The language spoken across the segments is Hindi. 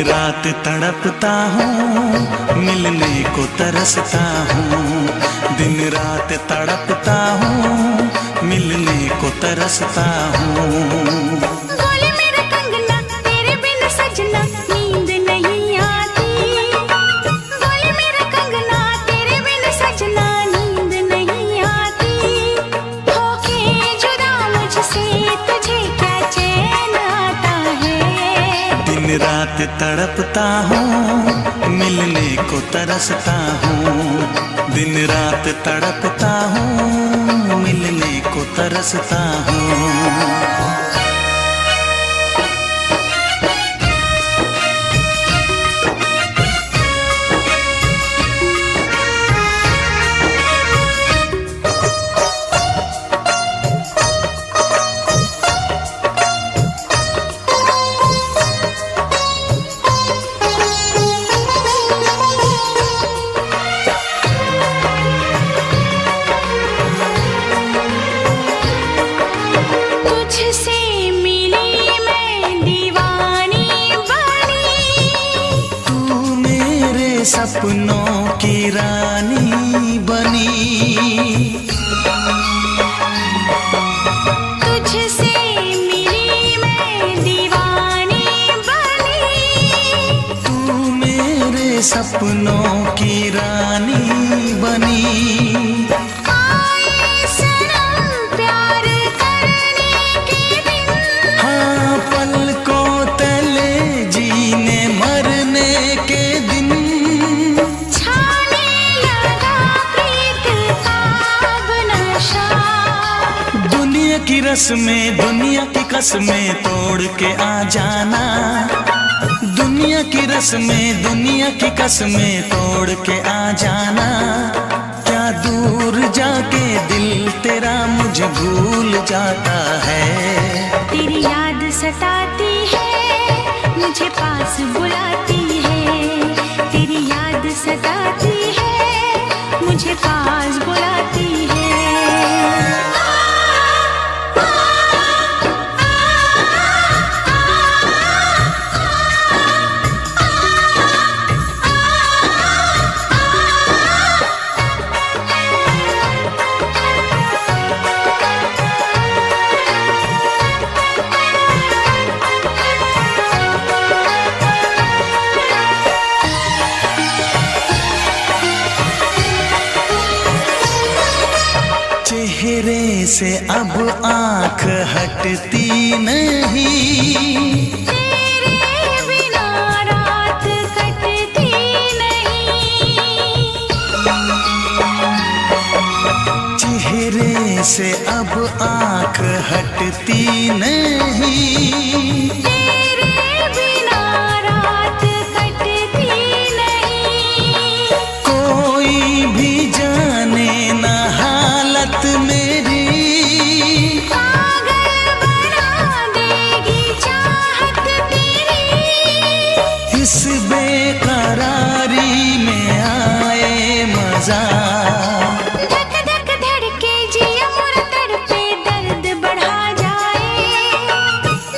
रात तड़पता हूँ, मिलने को तरसता हूँ। दिन रात तड़पता हूँ, मिलने को तरसता हूँ। बोले मेरा कंगना तेरे बिन सजना नींद नहीं आती। बोले मेरा कंगना तेरे बिन सजना नींद नहीं आती। होके जुदा मुझसे तुझे क्या चैन आता है। दिन रात तड़पता हूँ, मिलने को तरसता हूँ। दिन रात तड़पता हूँ, मिलने को तरसता हूँ। सपनों की रानी बनी, तुझसे मिली मैं दीवानी बनी। तू मेरे सपनों की रानी बनी। आए सनम प्यार करने के दिन, हाँ पलकों तले जीने मरने के दिन। की रस्में दुनिया की कसमें तोड़ के आ जाना। दुनिया की रस्में दुनिया की कसमें तोड़ के आ जाना। क्या दूर जाके दिल तेरा मुझे भूल जाता है। तेरी याद सताती है, मुझे पास बुलाती है। तेरी याद सताती है, मुझे पास बुलाती है। चेहरे से अब आँख हटती नहीं। तेरे बिना रात कटती नहीं। चेहरे से अब आँख हटती नहीं। तेरे बिना रात कटती नहीं। कोई भी जाने ना हालत मेरी, पागल बना देगी चाहत तेरी। इस बेकरारी में आए मजा। धक धक धड़के जिया मोर तड़पे दर्द बढ़ा जाए।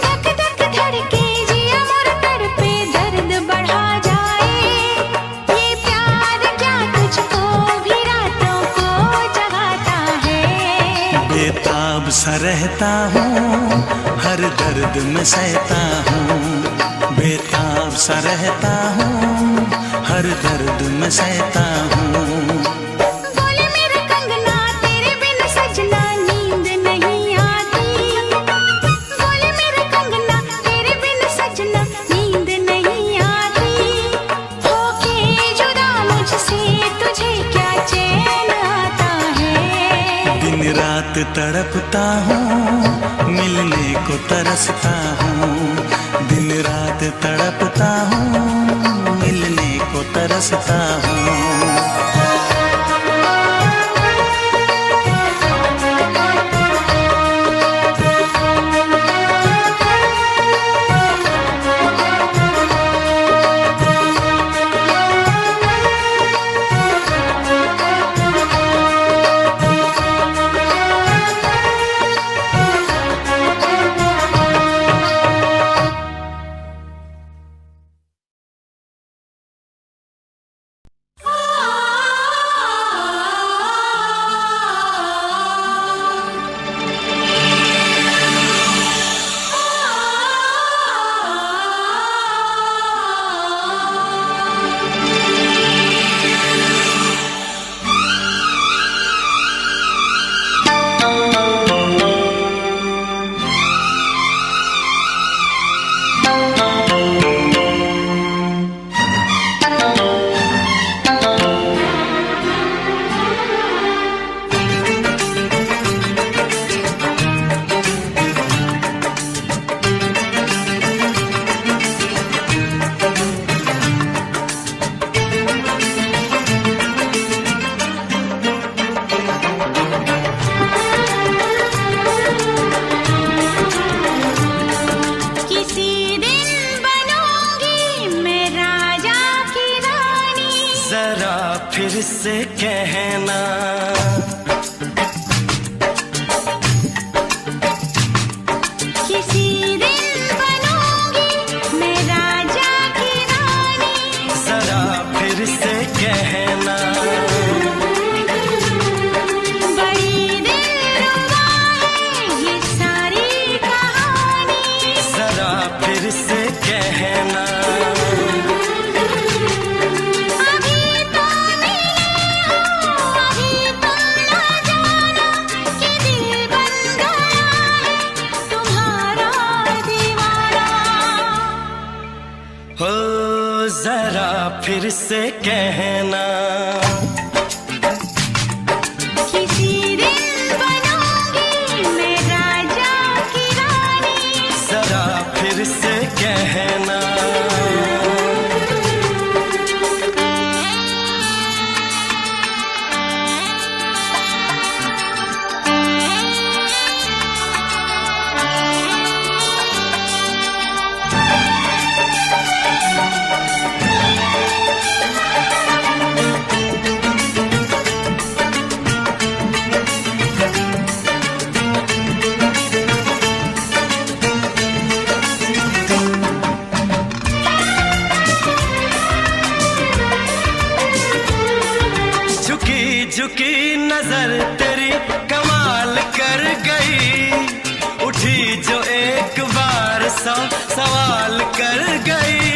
धक धक धड़के जिया मोर तड़पे दर्द बढ़ा जाए। ये प्यार क्या तुझको भी रातों को जगाता है। बेताब सा रहता हूँ, हर दर्द में सहता हूँ। बेताब सा रहता हूँ, हर दर्द में सहता हूँ। बोले मेरा कंगना तेरे बिन सजना नींद नहीं आती। बोले मेरा कंगना तेरे बिन सजना नींद नहीं आती। होके जुदा मुझसे तुझे क्या चैन आता है। दिन रात तड़पता हूँ, मिलने को तरसता हूँ। दिन रात तड़पता हूँ, मिलने को तरसता हूँ। किसी दिन बनूंगी मैं राजा की रानी। जरा फिर से कहना, किसी दिन बनूंगी मैं राजा की रानी। जरा फिर से कहना, बड़ी दिलरुबा है ये सारी कहानी। जरा फिर से कहना। अभी तो मिले हो, अभी तो ना जाना कि दिल बन गया है तुम्हारा दीवाना। हो जरा फिर से कहना, किसी दिन बनूंगी मैं राजा की रानी। जरा फिर से कहना। झुकी झुकी नजर तेरी कमाल कर गई, उठी जो एक बार 100 सवाल कर गई।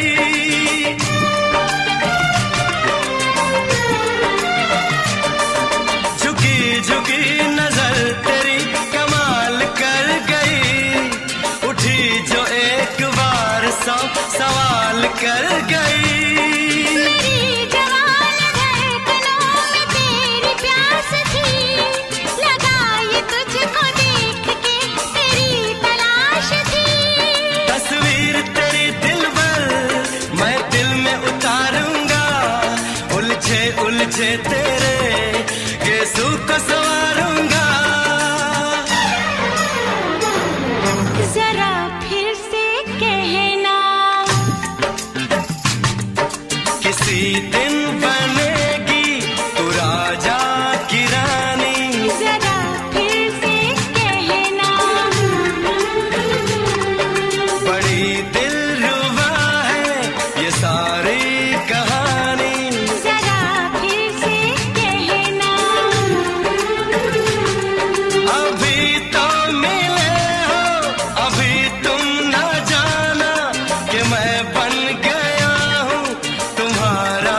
झुकी झुकी नजर तेरी कमाल कर गई, उठी जो एक बार 100 सवाल कर गई। मेरी जवान धड़कनों में तेरी प्यास थी, लगाई तुझको देख के तेरी तलाश थी। तस्वीर तेरी दिल भर मैं दिल में उतारूंगा, उलझे उलझे तेरे गेसू को संवारूंगा। जरा फिर से कहना, किसी दिन बनेगी तू राजा की रानी। जरा फिर से कहना, बड़ी दिलरुबा है ये सारी कहानी। जरा फिर से कहना। अभी तो मिले हो, अभी तुम न जाना कि मैं बन गया हूँ तुम्हारा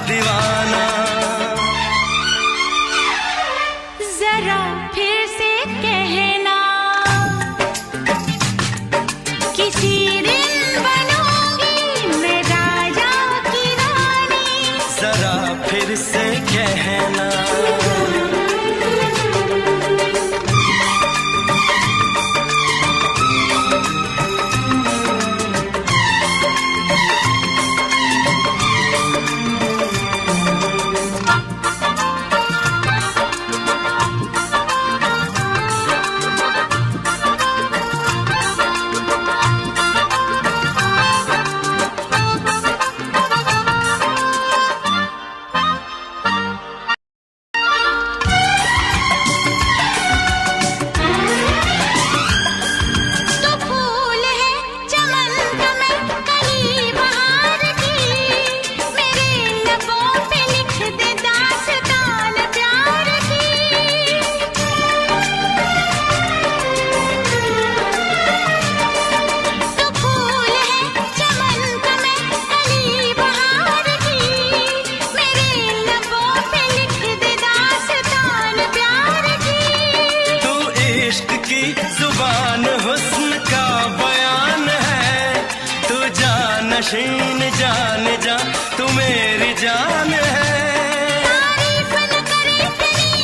दीवाना। जरा फिर से कहना, किसी दिन बनूंगी मैं राजा की रानी। जरा फिर से कहना। नशीन जान जा तू मेरी जान है। तारीफ न करे तेरी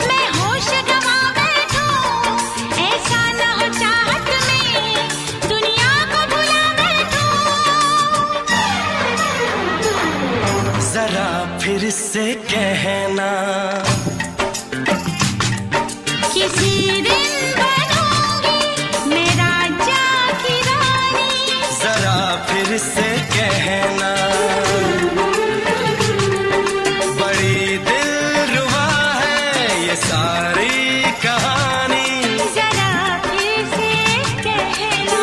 मैं होश गवा बैठूं, ऐसा न हो चाहत में दुनिया को भुला बैठूं। जरा फिर से कहना किसी दिन बनूंगी मैं राजा की रानी। जरा फिर से कहना बड़ी दिलरुबा है ये सारी कहानी। जरा फिर से कहना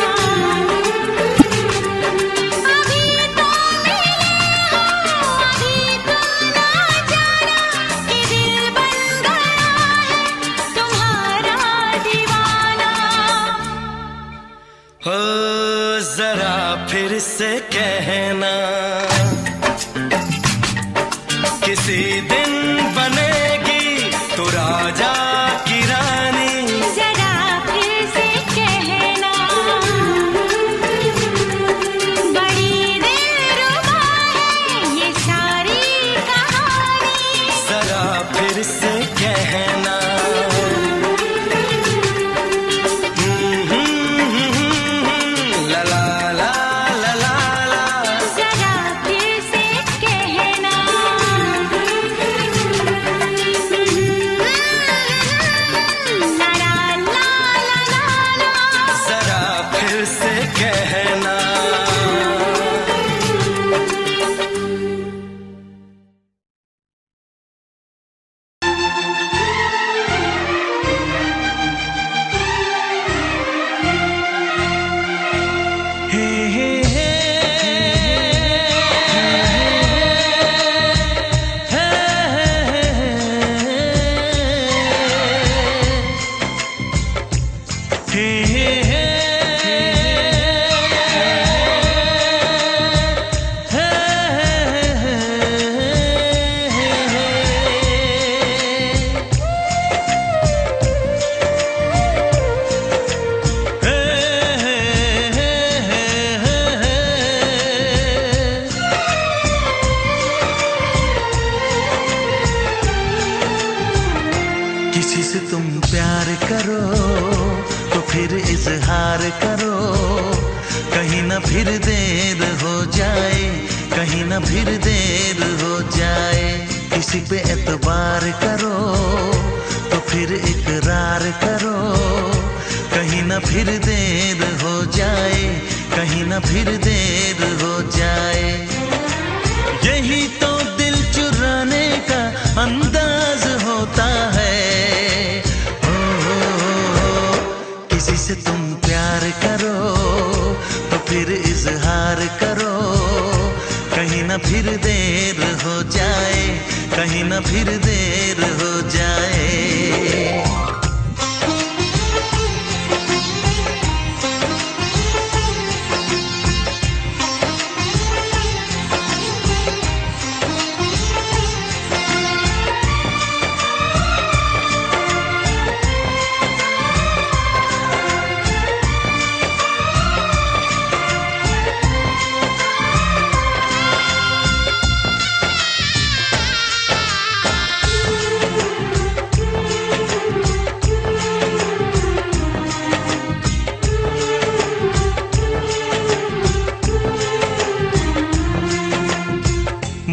अभी तो मिले हो, अभी तुम ना जाना कि दिल बन गया है तुम्हारा दीवाना। हो जरा फिर से कहना किसी दिन बनेगी तू राजा की रानी। जरा फिर से कहना बड़ी दिलरुबा है ये सारी कहानी। जरा फिर से कहना ला ला ला ला ला ला। जरा फिर से कहना ला ला ला ला ला। जरा फिर से कहना किसी से तुम प्यार करो तो फिर इजहार करो, कहीं ना फिर देर हो जाए, कहीं ना फिर देर हो जाए। किसी पे एतबार करो तो फिर इकरार करो, कहीं ना फिर देर हो जाए, कहीं ना फिर देर हो जाए। यही तो दिल चुराने का अंदाज होता है। किसी से तुम प्यार करो तो फिर इजहार करो, कहीं ना फिर देर हो जाए, कहीं ना फिर देर हो जाए।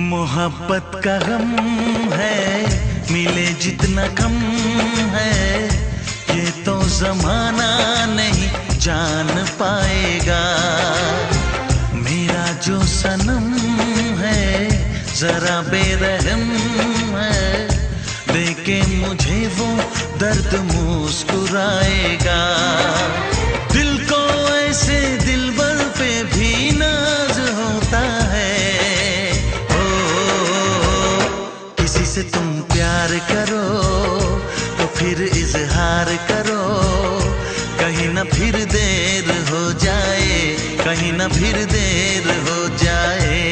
मोहब्बत का गम है मिले जितना कम है, ये तो जमाना नहीं जान पाएगा। मेरा जो सनम है जरा बेरहम है, देके मुझे वो दर्द मुस्कुराएगा। दिल को ऐसे दिलबर पे भी नाज होता है। किसी से तुम प्यार करो तो फिर इजहार करो, कहीं ना फिर देर हो जाए, कहीं ना फिर देर हो जाए।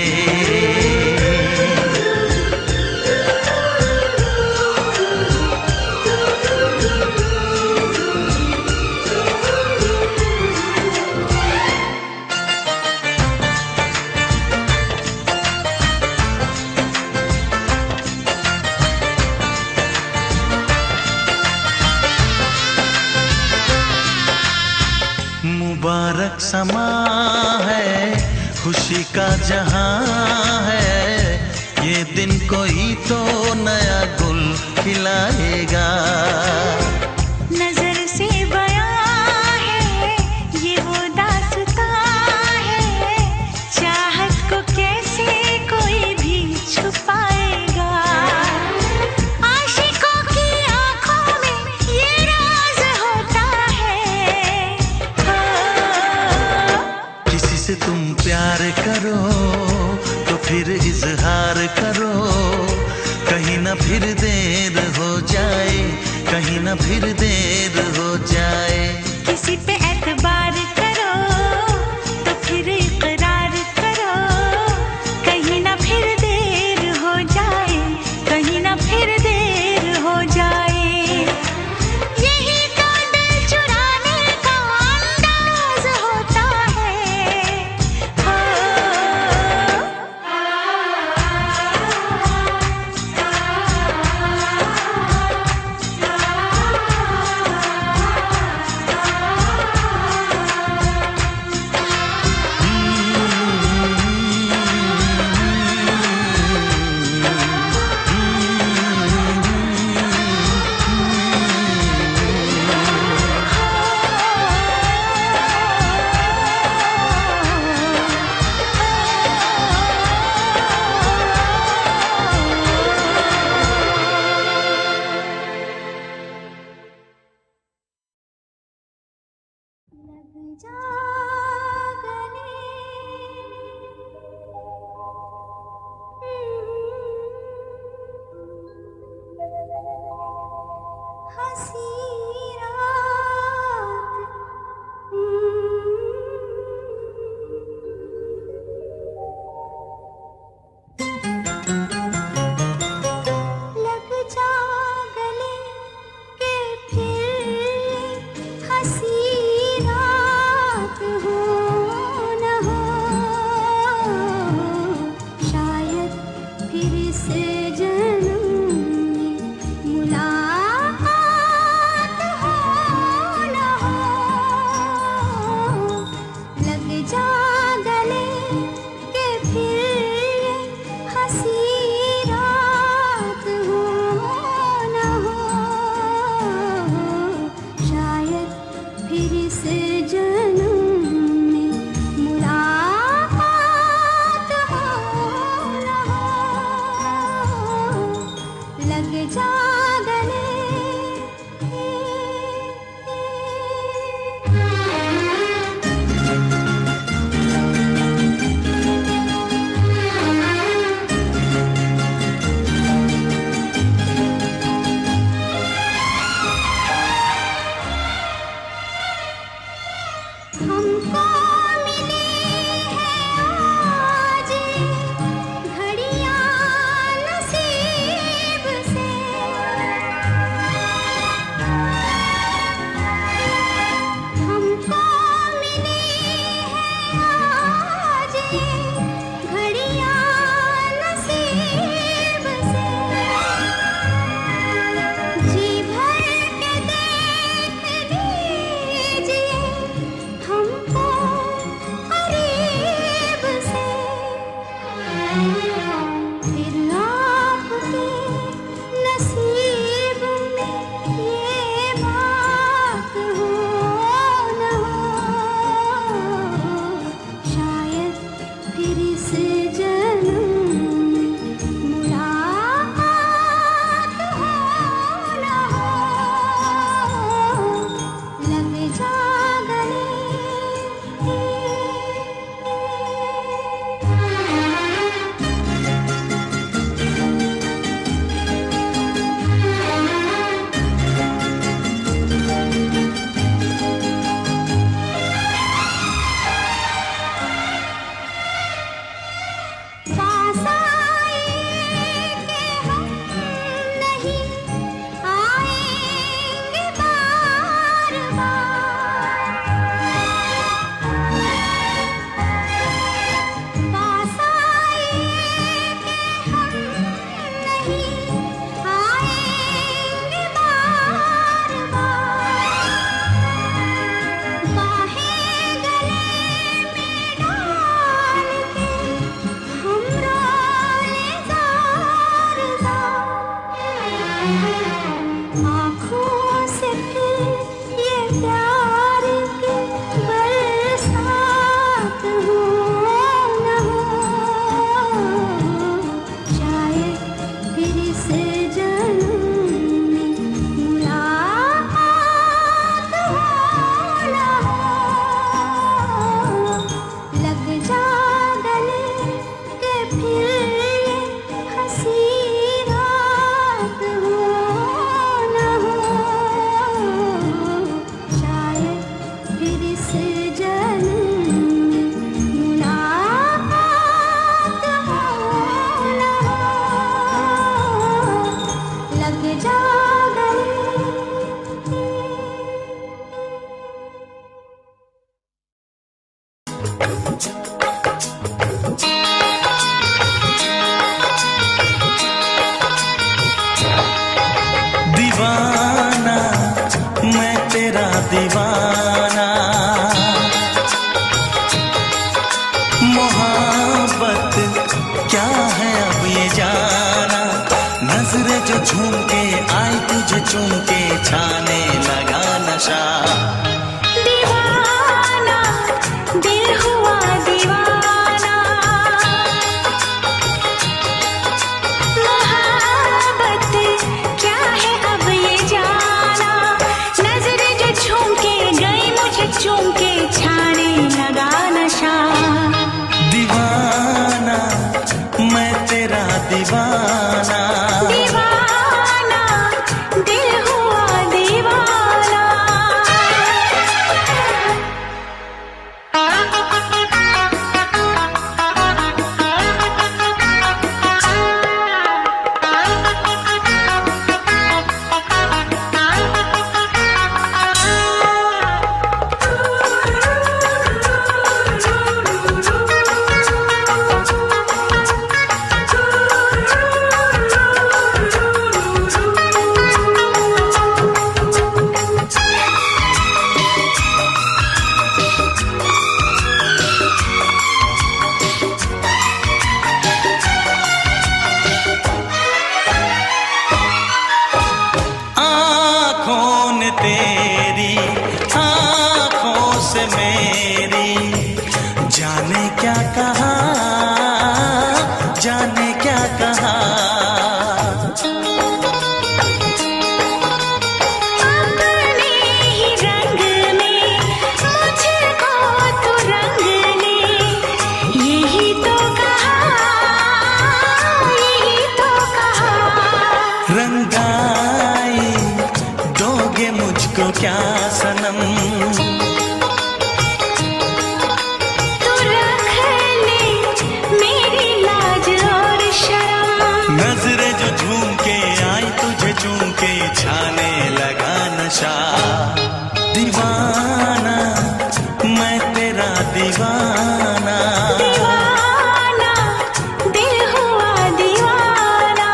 समा है, खुशी का जहां है, ये दिन कोई तो नया गुल खिलाएगा। नजर से बयां है ये वो दास्तां है, चाहत को कैसे कोई भी छुपाएगा। आशिकों की आंखों में ये राज होता है। किसी से तुम प्यार करो तो फिर इजहार करो, कहीं ना फिर देर हो जाए, कहीं ना फिर देर हो जाए। किसी पे एतबार करो तो फिर इकरार करो, कहीं ना फिर देर हो जाए, कहीं ना फिर देर हो जाए। यही तो दिल चुराने का अंदाज होता है। लग जा गले, हंसी रात, लग जा गले के फिर हंसी रात हो न हो, शायद फिर से जन्म में मुलाकात हो न हो। लग जा गले के फिर हंसी रात हो न हो, शायद फिर से जन्म में मुलाकात हो न हो। लग जा गले। हमको मिली है आज घड़ियां नसीब से, हमको मिली है आज घड़ियां नसीब से। जी भर के देख लीजिए हमको करीब से, फिर आपके नसीब में ये बात हो न हो, शायद फिर से जन्म में मुलाकात हो न हो। लग जा गले। पास आए के हम नहीं आएंगे बार बार, पास आए के हम नहीं आएंगे बार बार, बाहें गले मोहब्बत क्या है अब ये जाना, नजरें जो झूम के आई तुझे चूम के छाने लगा नशा। दीवाना दिल हुआ दीवाना, मोहब्बत क्या है अब ये जाना, नजरें जो झूम के गई मुझे चूम के छाने लगा नशा। दीवाना मैं तेरा दीवाना, दीवाना दिल हुआ दीवाना। आँखों ने तेरी आँखों से मेरी जाने क्या कहा, जाने क्या कहा। अपने ही रंग में मुझको तो रंग ले, यही तो कहा, यही तो कहा। रंगाई दोगे मुझको क्या सनम, तू रख ले मेरी लाज और शर्म, नजरें जो झूम के आई तुझे चूम के छाने लगा नशा। दीवाना मैं तेरा दीवाना, दीवाना दिल हुआ दीवाना।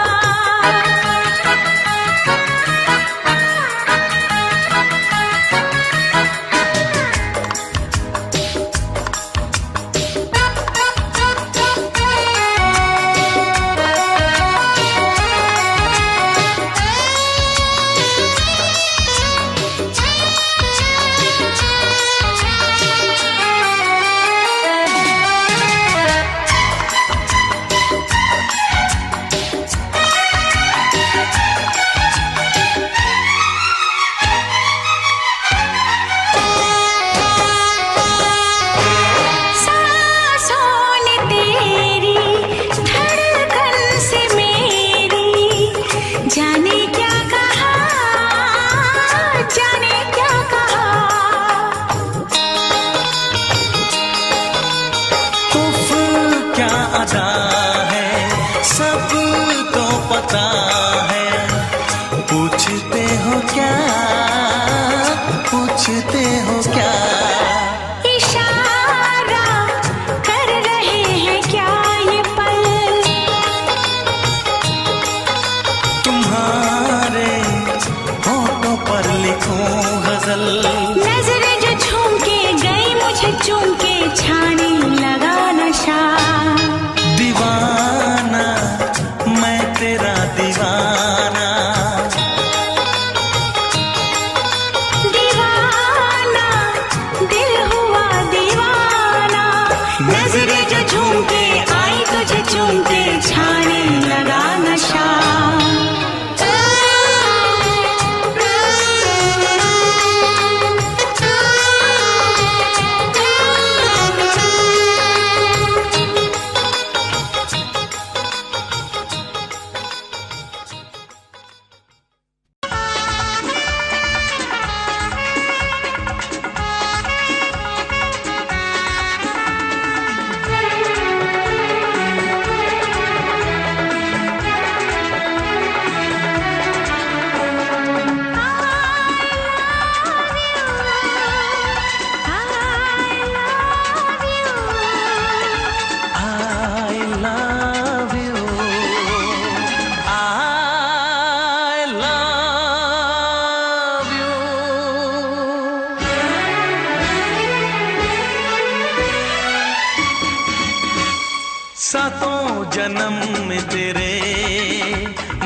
सातों जन्म में तेरे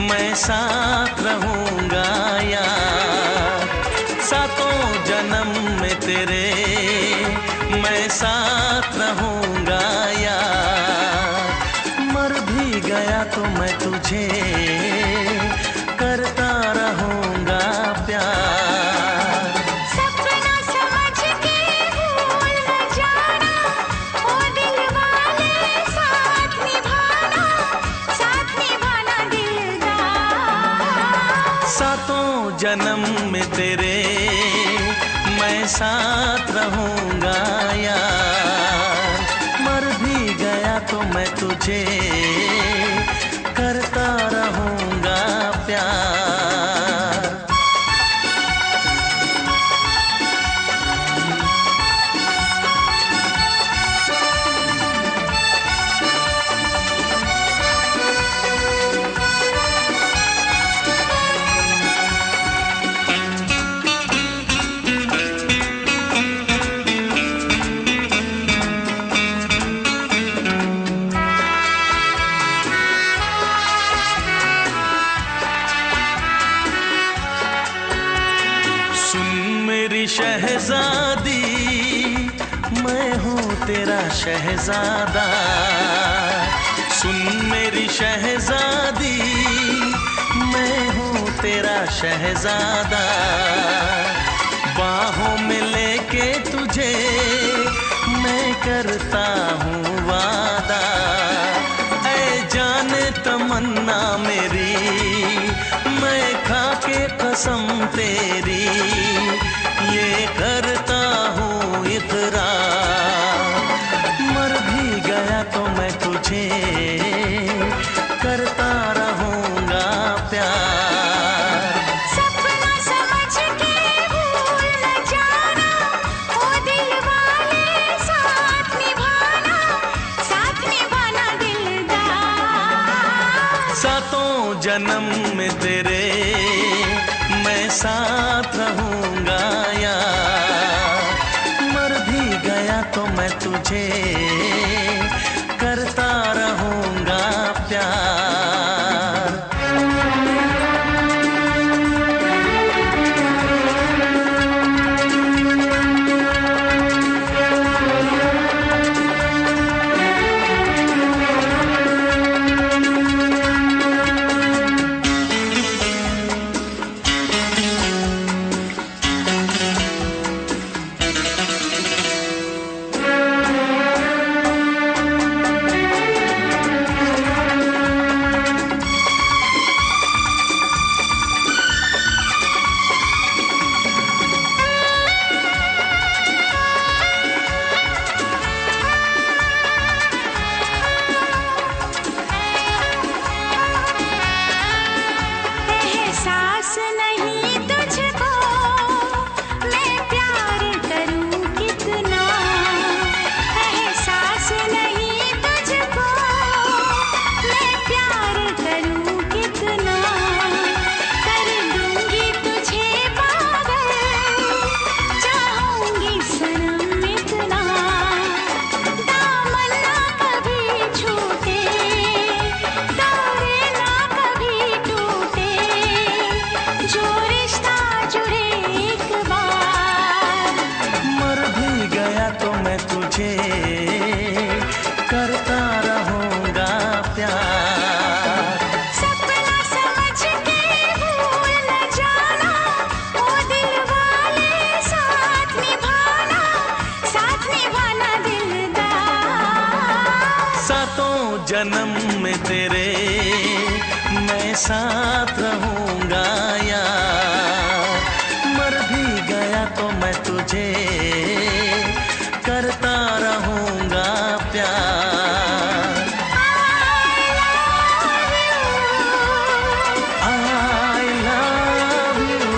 मैं साथ रहूंगा यार, सातों जन्म में तेरे मैं साथ रहूंगा यार, मर भी गया तो मैं तुझे करता रहूंगा प्यार। सपना समझ के भूल न जाना, ओ दिल वाले साथ निभाना दिलदार। सातों जन्म में तेरे मैं साथ रहूंगा यार, मर भी गया तो मैं तुझे करता रहूंगा प्यार। शहजादी मैं हूँ तेरा शहजादा, सुन मेरी शहजादी मैं हूँ तेरा शहजादा, बाहों में लेके तुझे मैं करता हूँ वादा, ऐ जाने तमन्ना मेरी मैं खा के कसम तेरी ये करता हूँ इकरार, मर भी गया तो मैं तुझे करता रहूंगा प्यार। सपना समझ के भूल न जाना, ओ दिल वाले साथ निभाना दिलदार। सातों जन्म में तेरे मैं साथ रहूंगा यार, मर भी गया तो मैं तुझे करता रहूंगा प्यार। करता रहूंगा प्यार। सपना समझ के भूल न जाना, ओ दिल वाले साथ निभाना दिलदार। सातों जन्म में तेरे मैं साथ रहूंगा यार, मर भी गया तो मैं तुझे करता रहूंगा प्यार। I love you।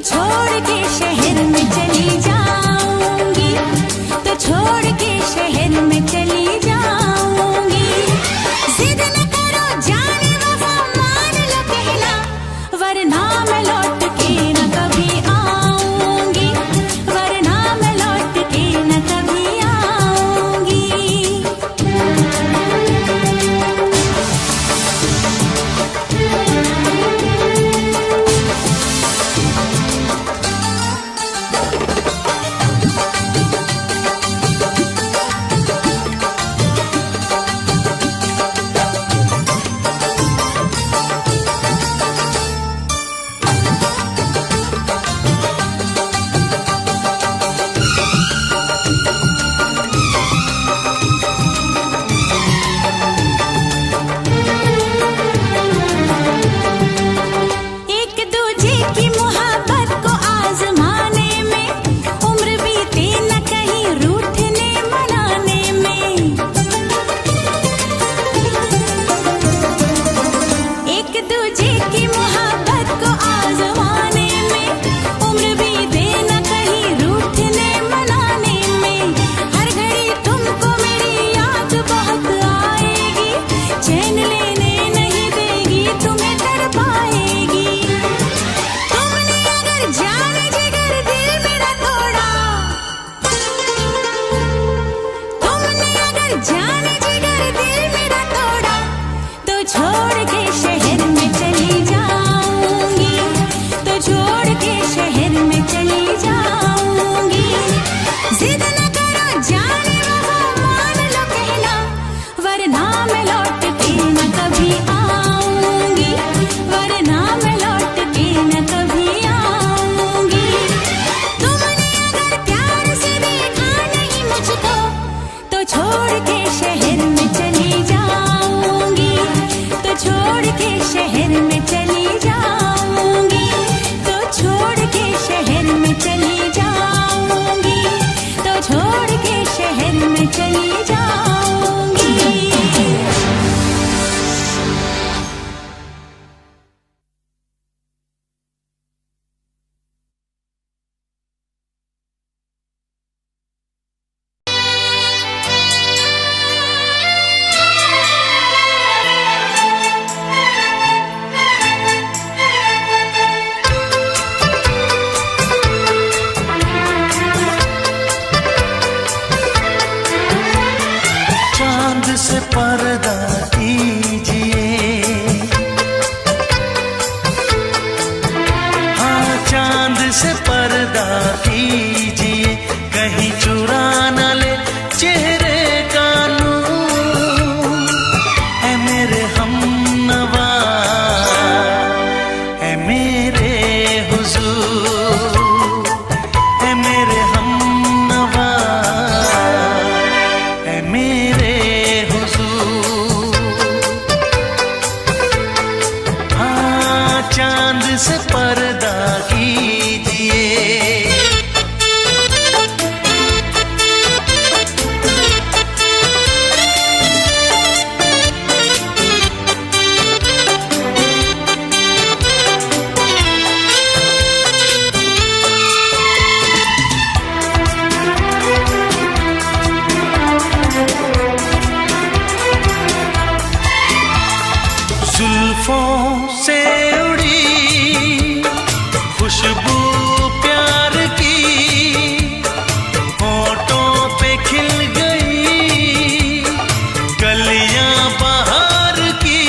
छोड़ के शहर में चली जाऊंगी, तो छोड़ के शहर में चली जाऊंगी। जिद न करो जाने वफा मान लो कहना, वरना मैं लौट के न कभी आऊंगी, वरना मैं लौट के न कभी आऊंगी। से पर्दा कीजिए, हाँ चांद से पर्दा कीजिए, कहीं चुरा न ले चेहरे का नूर। ऐ मेरे हमनवा, ऐ मेरे हुजूर, ऐ मेरे हमनवा, ऐ मेरे चांद से पर्दा कीजिए। जुल्फों से खुशबू प्यार की होठों पे खिल गई, कलियां बहार की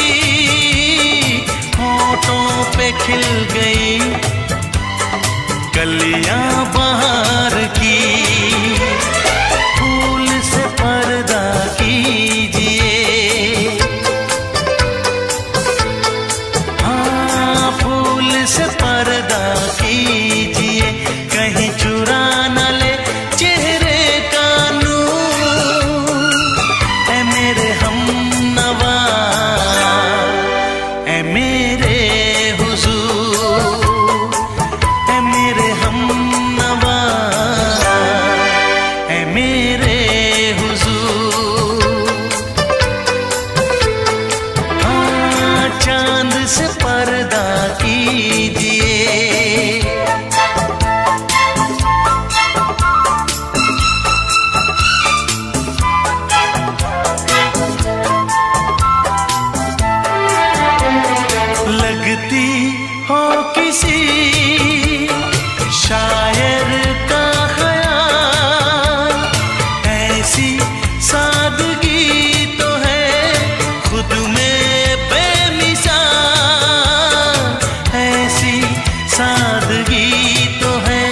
होठों पे खिल गई, कलियां बहार की। फूल से पर्दा कीजिए, हाँ फूल से पर्दा कीजिए, कहीं चुरा न ले चेहरे का नूर। ऐ मेरे हमनवा, ऐ मेरे हुजूर, ऐ मेरे हमनवा, ऐ मेरे हुजूर। हाँ चांद से पर्दा कीजिए। हो किसी शायर का ख्याल, ऐसी सादगी तो है खुद में बेमिसाल, ऐसी सादगी तो है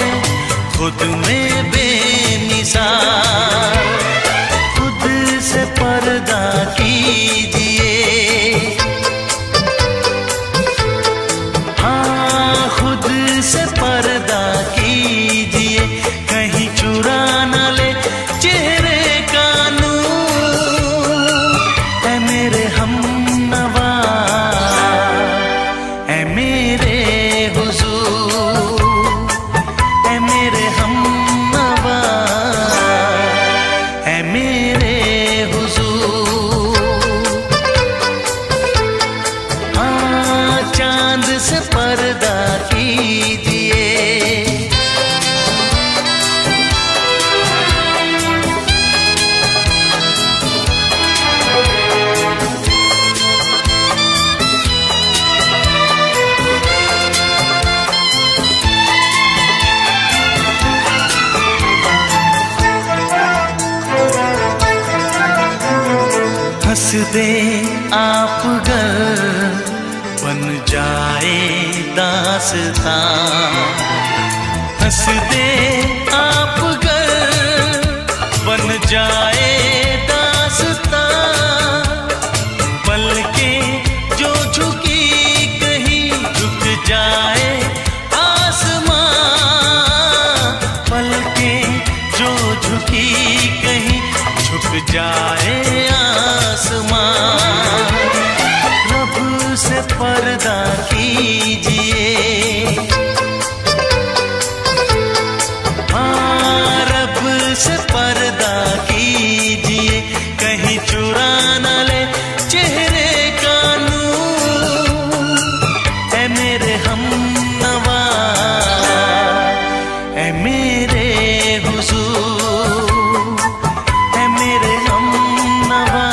खुद में बेमिसाल। खुद से पर्दा कीजिए, हाँ खुद से पर्दा कीजिए, कहीं चुरा न ले चेहरे का नूर। ऐ मेरे हमनवा, ऐ मेरे हुजूर, ऐ मेरे हमनवा, ऐ मेरे हुजूर। हाँ चांद से पर्दा कीजिए, हंस दे आप गर बन जाए दास्तां, हंस दे आप गर बन जाए दास्तां। पलकें जो झुकी कहीं झुक जाए आसमां, पलकें जो झुकी कहीं झुक जाए आसमां। रब से पर्दा कीजिए, हाँ रब से पर्दा कीजिए, कहीं चुरा न ले चेहरे का नूर। ऐ मेरे हमनवा, ऐ मेरे हुजूर, ऐ मेरे हमनवा,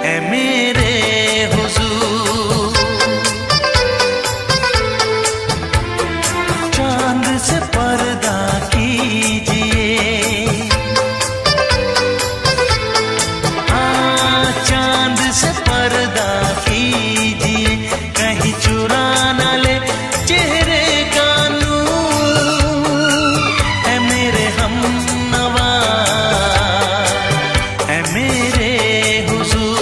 ऐ मेरे हुजूर। चांद से पर्दा कीजिए, हाँ चांद से पर्दा कीजिए, कहीं चुरा न ले चेहरे का नूर। ऐ मेरे हमनवा, ऐ मेरे हुजूर।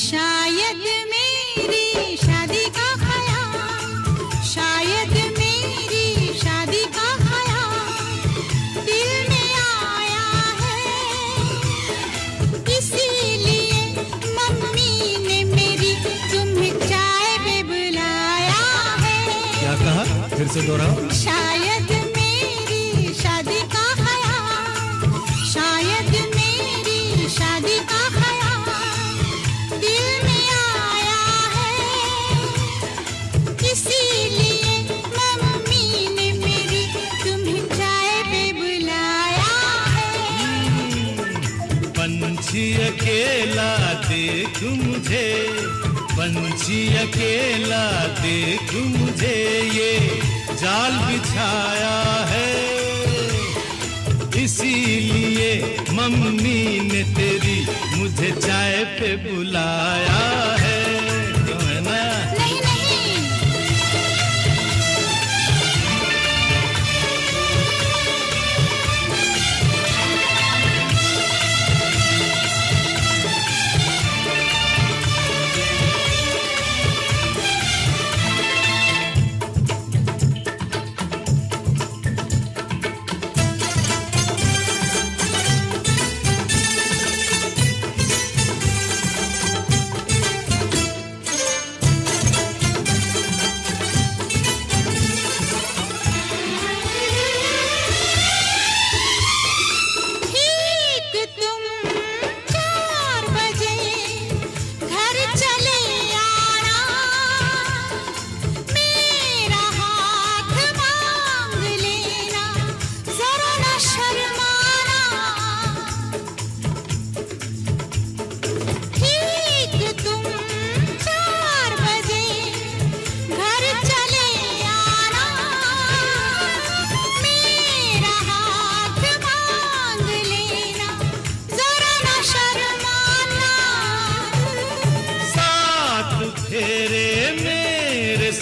शायद मेरी शादी का ख्याल, शायद मेरी शादी का ख्याल दिल में आया है, इसीलिए मम्मी ने मेरी तुम्हें चाय पे बुलाया है। क्या कहा, फिर से दोहराओ। शायद मेरी शादी का ख्याल, शायद मेरी शादी का ख्याल दिल में आया है, इसीलिए मम्मी ने मेरी तुम्हें चाय पे बुलाया है। पंछी अकेला देख मुझे, पंछी अकेला देख मुझे, ये जाल बिछाया है, इसीलिए मम्मी ने तेरी मुझे चाय पे बुलाया है। क्यों है ना? नहीं नहीं,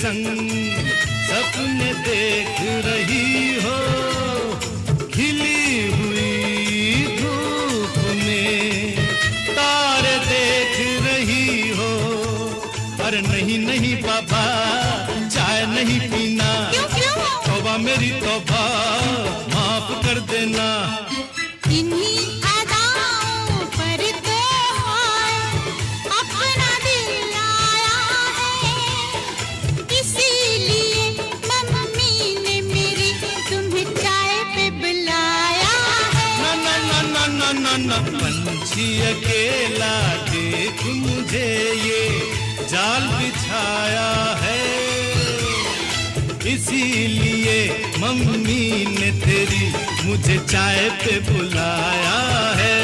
संग सपने देख रही हो, खिली हुई धूप में तारे देख रही हो। अरे नहीं नहीं बाबा, चाय नहीं पीना। तौबा मेरी तौबा, माफ कर देना। इन्हीं अदाओं पर तो अपना दिल आया है, इसीलिए मम्मी ने मेरी तुम्हें चाय पे बुलाया है। ना ना ना ना ना ना ना, पंछी अकेला देख मुझे ये जाल बिछाया है, इसीलिए मम्मी ने तेरी मुझे चाय पे बुलाया है।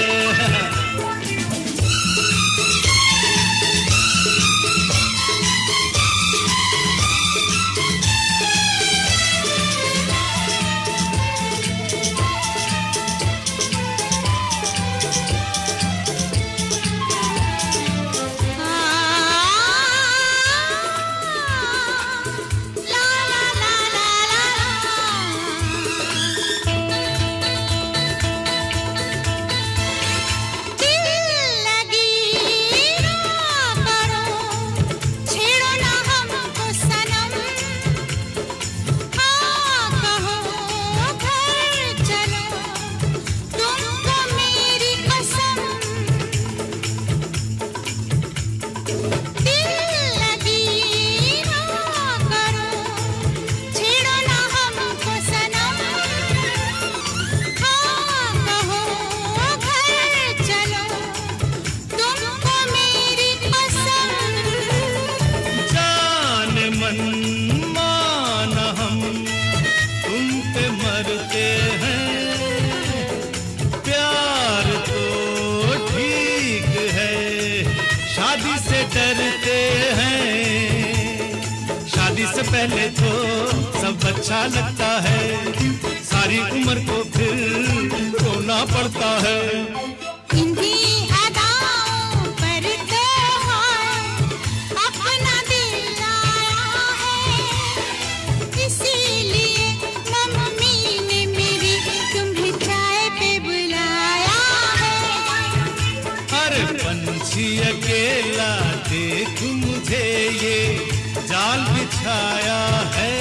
डरते हैं, शादी से पहले तो सब अच्छा लगता है, सारी उम्र को फिर रोना पड़ता है। इन्हीं अदाओं पर तो अपना दिल आया है, इसीलिए मम्मी ने मेरी तुम्हें चाय पे बुलाया है। अरे पंछी अकेला देख मुझे ये जाल बिछाया है,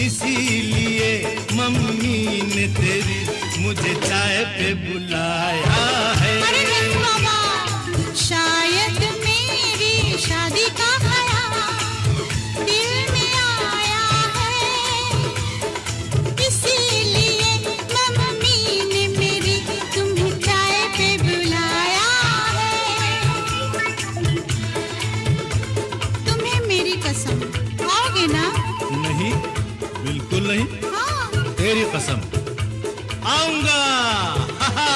इसीलिए मम्मी ने तेरी मुझे चाय पे बुलाया है। अरे नहीं बाबा, शायद मेरी शादी का ख्याल दिल में आया है, इसीलिए मम्मी ने मेरी तुम्हें चाय पे बुलाया है। तुम्हें मेरी कसम, आओगे ना? नहीं, बिल्कुल नहीं। हाँ। तेरी कसम, आऊंगा। हा हा।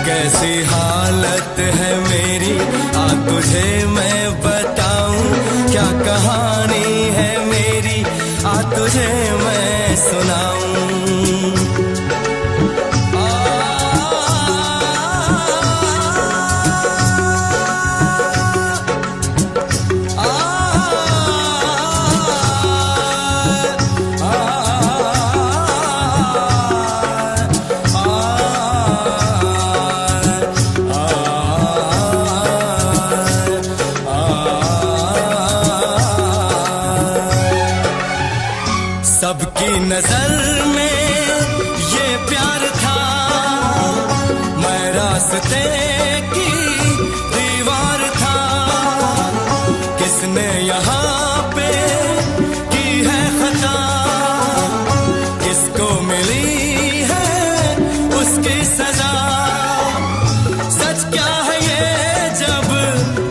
कैसी हालत है मेरी, आ तुझे मैं बताऊं, क्या कहानी है मेरी, आ तुझे मैं सुनाऊं। सबकी नजर में ये प्यार था, मैं रास्ते की दीवार था। किसने यहाँ पे की है खता, किसको मिली है उसकी सजा। सच क्या है ये जब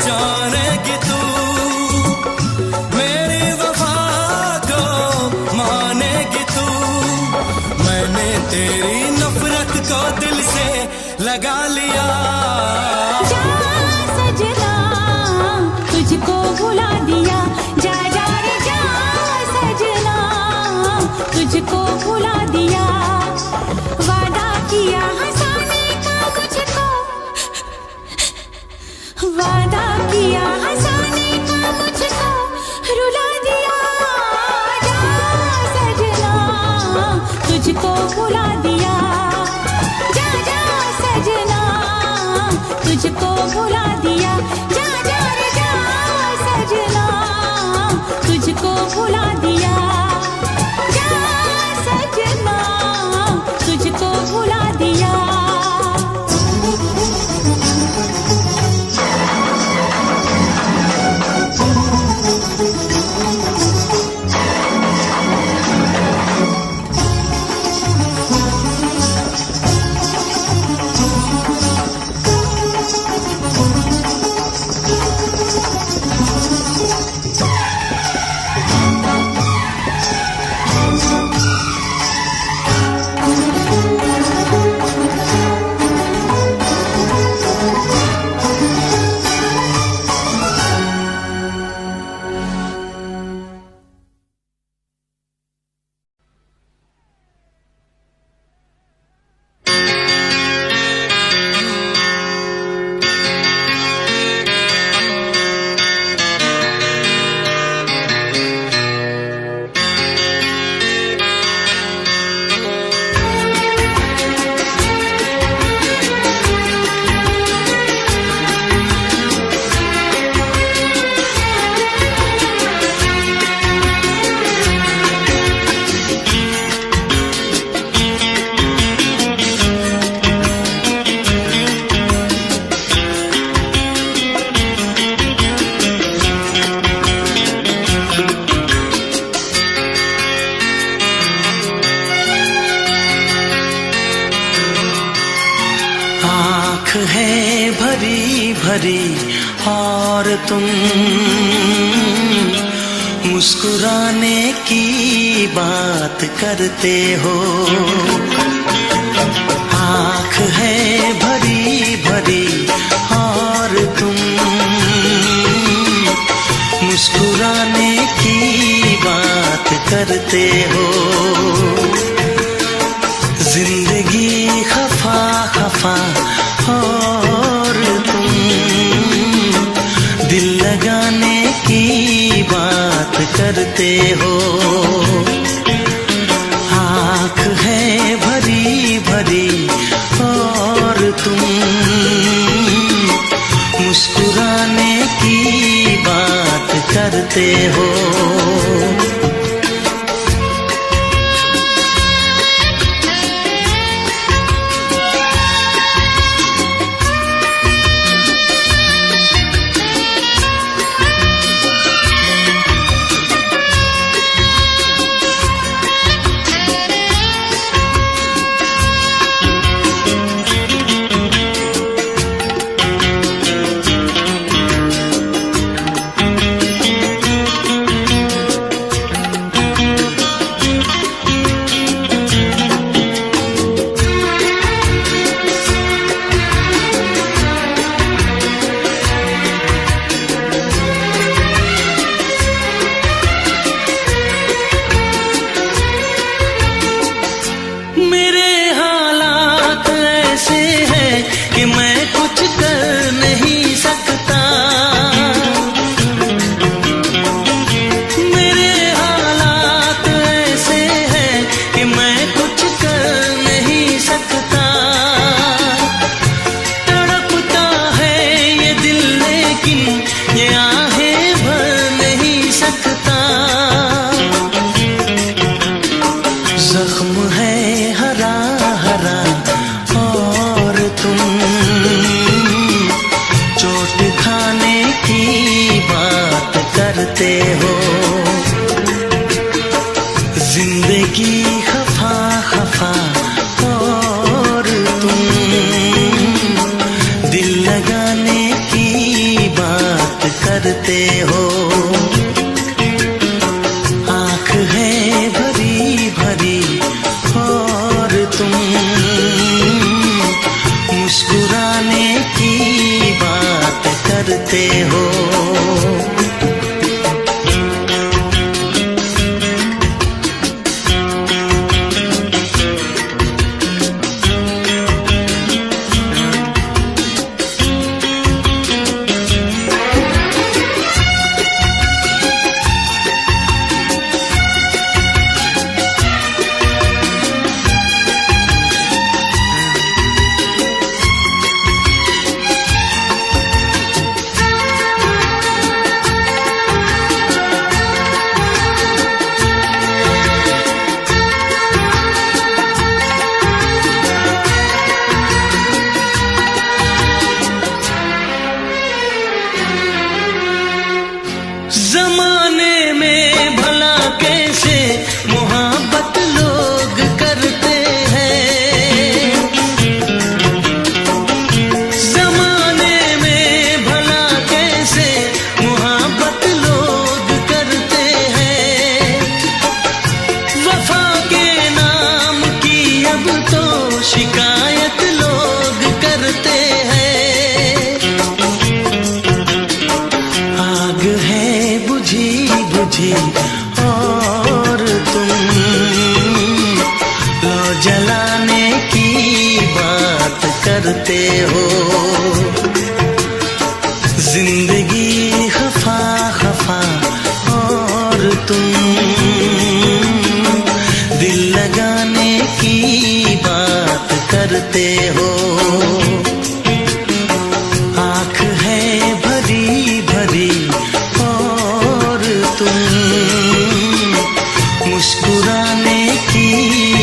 जानेगी तू, मेरी वफा को मानेगी तू। मैंने तेरी नफरत को दिल से लगा लिया। जा सजना तुझको भुला दिया, जा जा रे जा सजना तुझको भुला दिया। वादा किया हंसाने का मुझको, वादा किया हंसाने का मुझको रुला दिया। जा सजना तुझको भुला दिया, जा जा सजना तुझको भुला दिया। जा जा रे जा सजना तुझको भुला दिया, जा सजना तुझको भुला दिया। है भरी भरी और तुम मुस्कुराने की बात करते हो। आँख है भरी भरी और तुम मुस्कुराने की बात करते हो। जिंदगी खफा खफा और तुम दिल लगाने की बात करते हो। आँख है भरी भरी और तुम मुस्कुराने की बात करते हो। तुम चोट खाने की बात करते हो। जिंदगी खफा खफा और तुम दिल लगाने की बात करते हो। आँख है भरी भरी और तुम मुस्कुराने की बात करते हो। जमाने में भला कैसे मोहब्बत लोग करते हैं। जमाने में भला कैसे मोहब्बत लोग करते हैं। वफा के नाम की अब तो शिकायत लोग करते हैं। आग है बुझी बुझी और तुम लो जलाने की बात करते हो। जिंदगी खफा खफा और तुम दिल लगाने की बात करते हो। आँख है भरी भरी और तुम मुस्कुराने की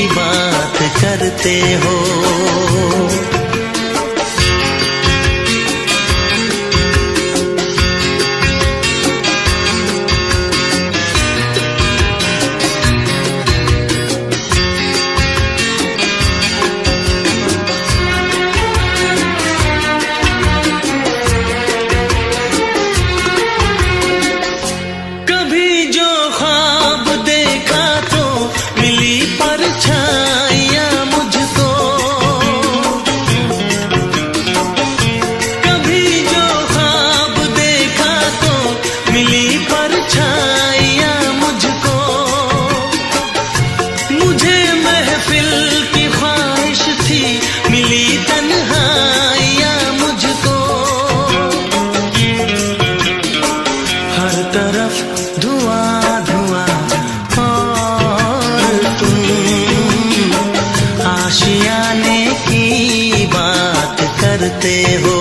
बात करते हो। कभी जो ख्वाब देखा तो मिली परछाइयाँ मुझको। कभी जो ख्वाब देखा तो मिली परछाइयाँ मुझको। मुझे महफिल की ख्वाहिश थी मिली तन्हाइयाँ मुझको। हर तरफ धुआं धुआं और तुम आशियाने की बात करते हो।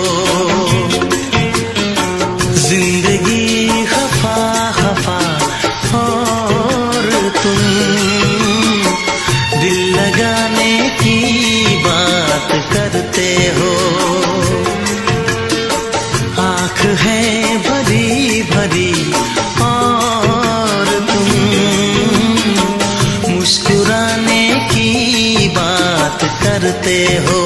जिंदगी खफा खफा और तुम दिल लगाने की बात करते हो। आँख है भरी भरी और तुम मुस्कुराने की बात करते हो।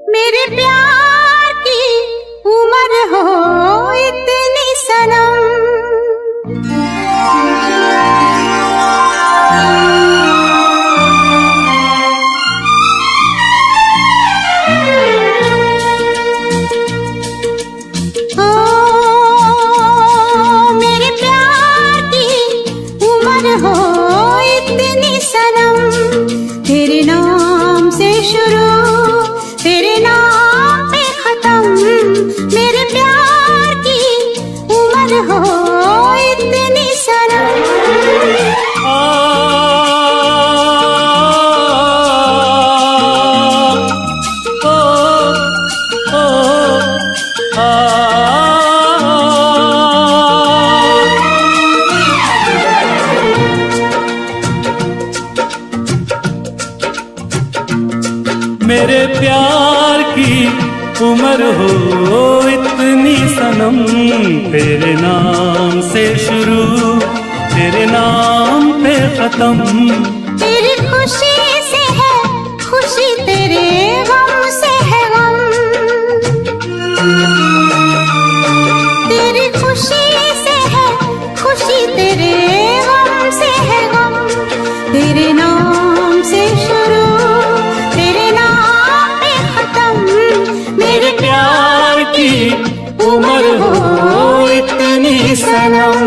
मेरे प्यार की उम्र हो इतनी सनम। ओ मेरे प्यार की उम्र हो इतनी सनम। तेरे नाम से शुरू तेरे नाम पे खत्म। मेरे प्यार की उम्र हो इतनी सनम। मेरे प्यार की उम्र हो इतनी सनम, तेरे नाम से शुरू तेरे नाम पे खत्म। तेरी खुशी से है खुशी, तेरे गम से है गम। तेरी खुशी से है खुशी, तेरे गम से है गम। तेरे नाम से शुरू तेरे नाम पे खत्म। मेरे प्यार की उम्र हो इतनी सनम।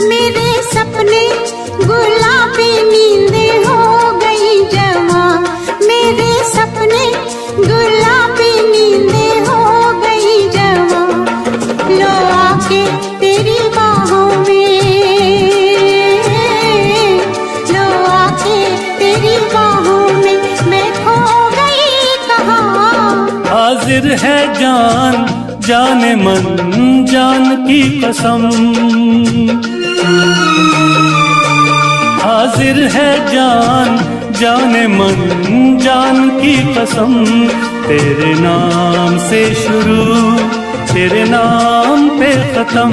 मेरे सपने गुलाबी नींदें हो गई जवा। मेरे सपने गुलाबी नींदें हो गई जवा। लो आके तेरी बाहों में, लो आके तेरी बाहों में मैं खो गई कहाँ। हाजिर है जान जाने मन जान की कसम, हाजिर है जान जाने मन जान की कसम। तेरे नाम से शुरू तेरे नाम पे खत्म।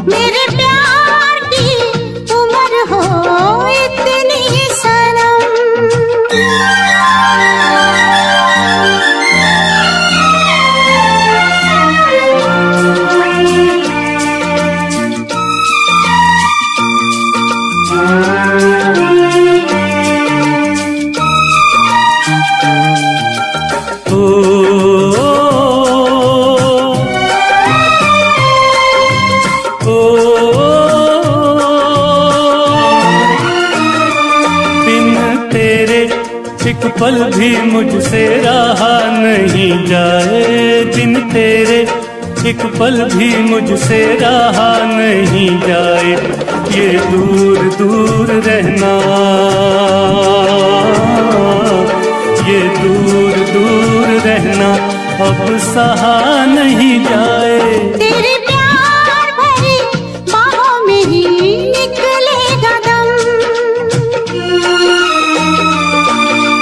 मेरे प्यार की उम्र हो इतनी सनम। एक पल भी मुझसे रहा नहीं जाए, दिन तेरे एक पल भी मुझसे रहा नहीं जाए। ये दूर दूर रहना, ये दूर दूर रहना अब सहा नहीं जाए। तेरे प्यार भरी बाहों में ही निकलेगा दम।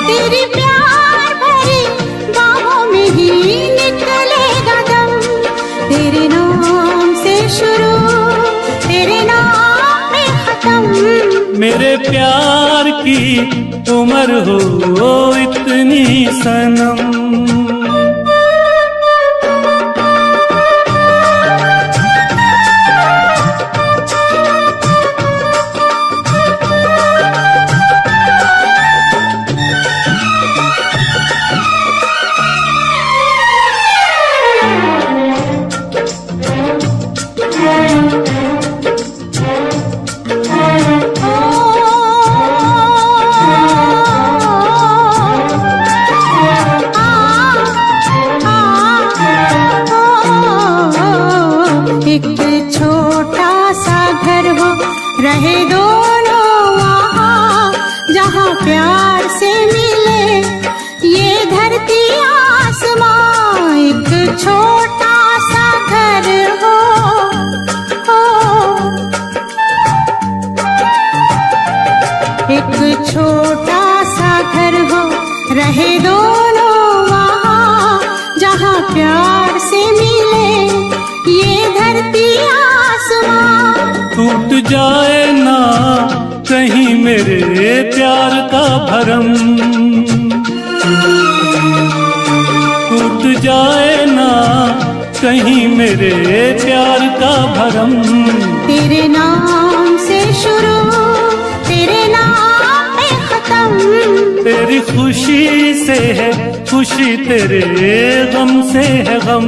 तेरे प्यार भरी बाहों में ही निकलेगा दम। तेरे नाम से शुरू तेरे नाम पे खत्म। मेरे प्यार की उम्र हो इतनी सनम। एक छोटा सा घर हो रहे दोनों वहाँ, जहाँ प्यार से मिले ये धरती आसमां। एक छोटा सा घर हो, एक छोटा सा घर हो रहे दोनों वहाँ, जहाँ प्यार से मिले ये धरती आसमां। टूट जाए ना कहीं मेरे प्यार का भरम, टूट जाए ना कहीं मेरे प्यार का भरम। तेरे नाम से शुरू तेरे नाम पे खत्म। तेरी खुशी से है खुशी, तेरे गम से है गम।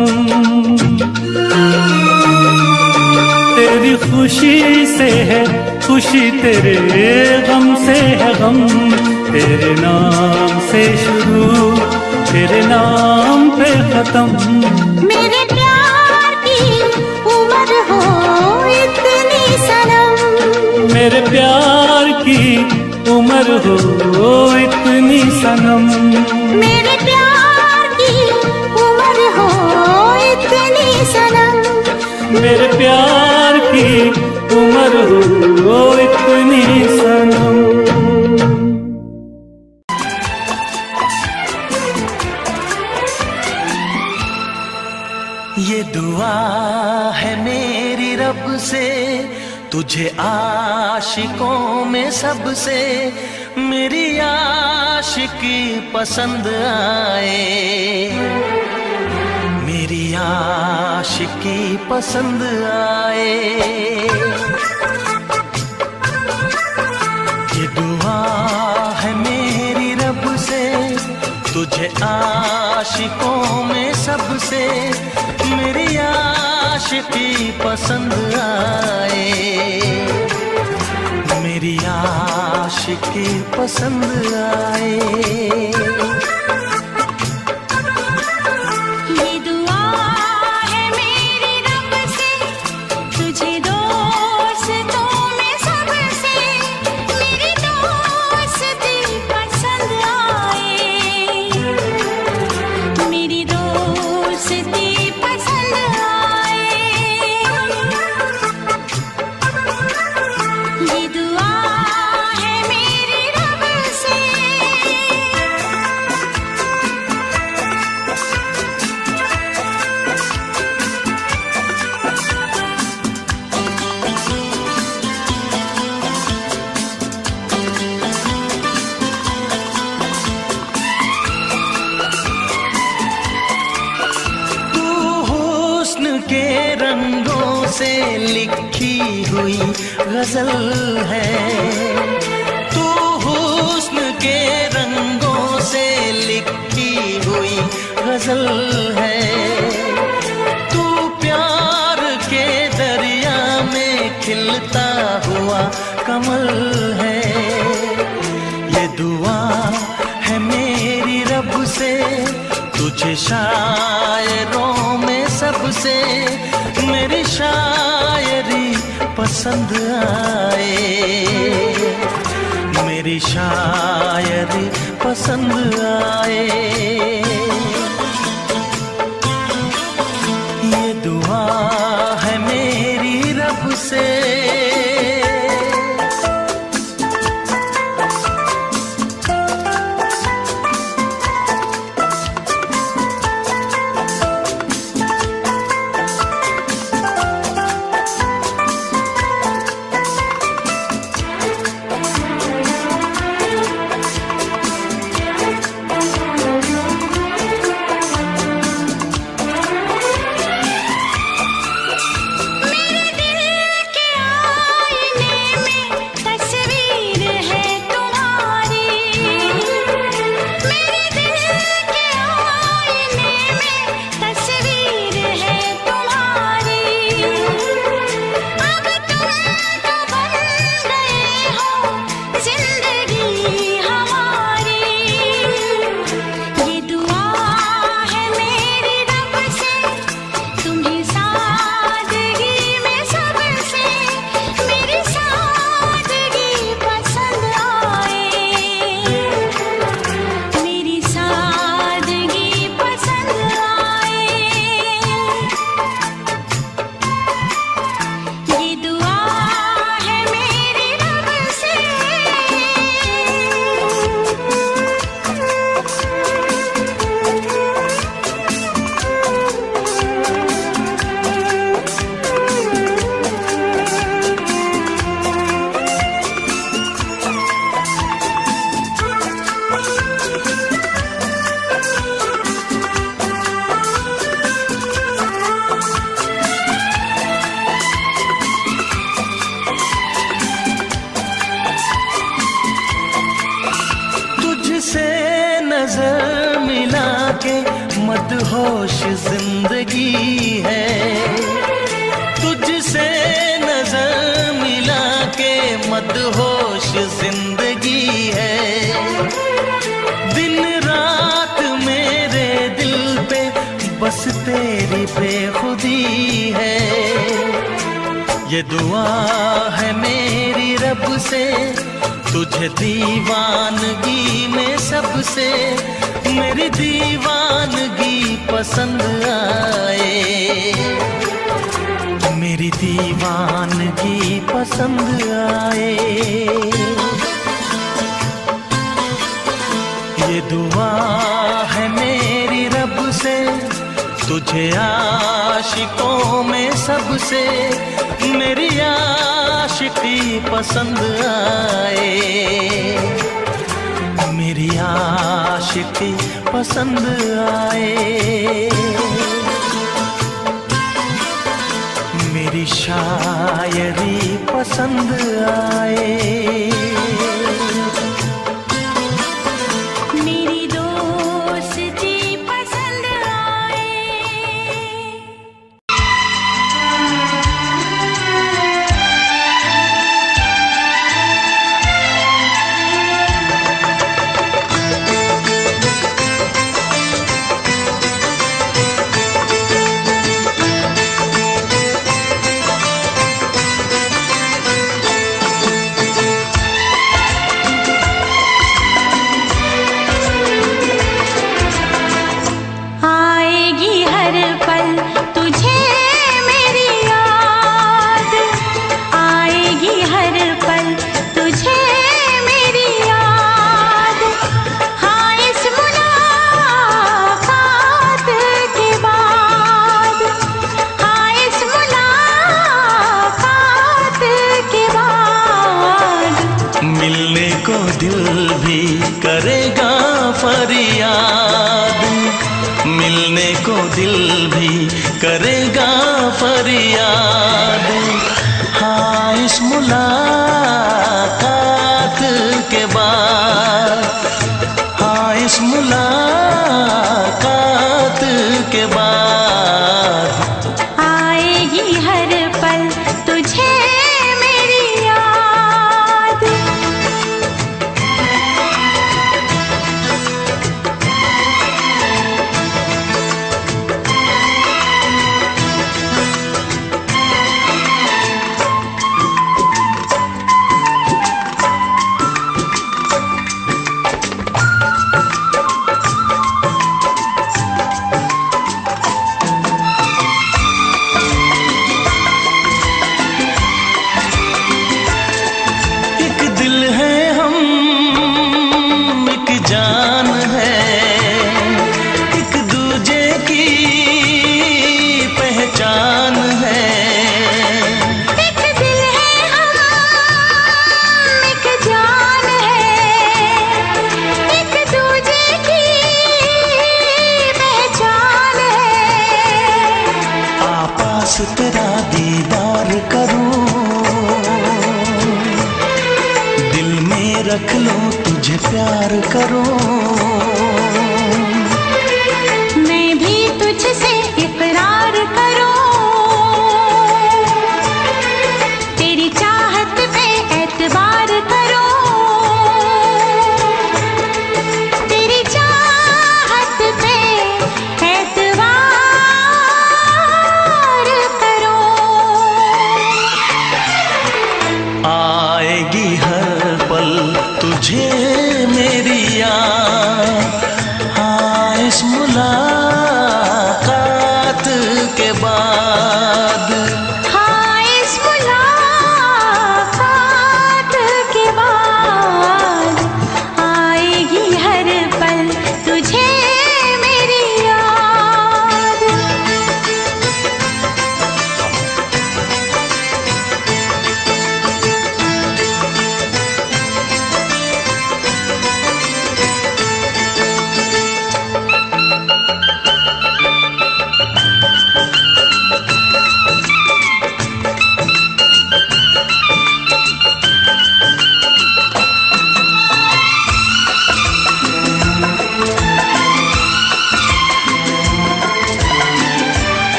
तेरी खुशी से है खुशी, तेरे गम से है गम। तेरे नाम से शुरू तेरे नाम पे खत्म। मेरे प्यार की उम्र हो इतनी सनम। मेरे प्यार की उम्र हो इतनी सनम। मेरे प्यार की उम्र हो इतनी सनम। मेरे प्यार की उम्र हो इतनी सनम। ये दुआ है मेरी रब से, तुझे आशिकों में सबसे मेरी आशिकी पसंद आए, मेरी आशिकी पसंद आए। ये दुआ है मेरी रब से, तुझे आशिकों में सबसे मेरी आशिकी पसंद आए, मेरी आशिकी पसंद आए। गजल है तू, हुस्न के रंगों से लिखी हुई गजल है तू, प्यार के दरिया में खिलता हुआ कमल है। ये दुआ है मेरी रब से, तुझे शायरों में सबसे मेरी शायरी पसंद आए, मेरी शायरी पसंद आए। ये दुआ है मेरी रब से। मदहोश जिंदगी है, तुझसे नजर मिला के मदहोश जिंदगी है। दिन रात मेरे दिल पे बस तेरी बेखुदी है। ये दुआ है मेरी रब से, तुझे दीवानगी में सबसे मेरी दीवानगी पसंद आए, मेरी दीवानगी पसंद आए। ये दुआ है मेरी रब से, तुझे आशिकों में सबसे मेरी आशिकी पसंद आए, मेरी आशिकी पसंद आए। मेरी शायरी पसंद आए, मेरी दोस्ती पसंद आए। आएगी हर पल तुझे मेरी याद, आएगी हर पल तुझे मेरी याद। हाँ इस मुलाकात के बाद, हाँ इस मुलाकात के बाद मिलने को दिल भी करेगा फरियाद, मिलने को दिल भी करेगा फरियाद। हाँ इस मुलाकात के बाद, हाँ इस मुलाकात के बाद आएगी हर पल तुझे मेरी याद। एक दिल है हम, एक जान है, एक दूजे की पहचान है। एक दिल है हम, एक जान है, एक दूजे की पहचान है। आपास तेरा दीदार करूं, दिल में रख लूं तुझे प्यार करूं। मैं भी तुझसे इकरार करूं, तेरी चाहत पे एतबार करूं, तेरी चाहत पे एतबार करूं। आएगी हर पल तुझे मेरी याद, हाँ इस मुलाकात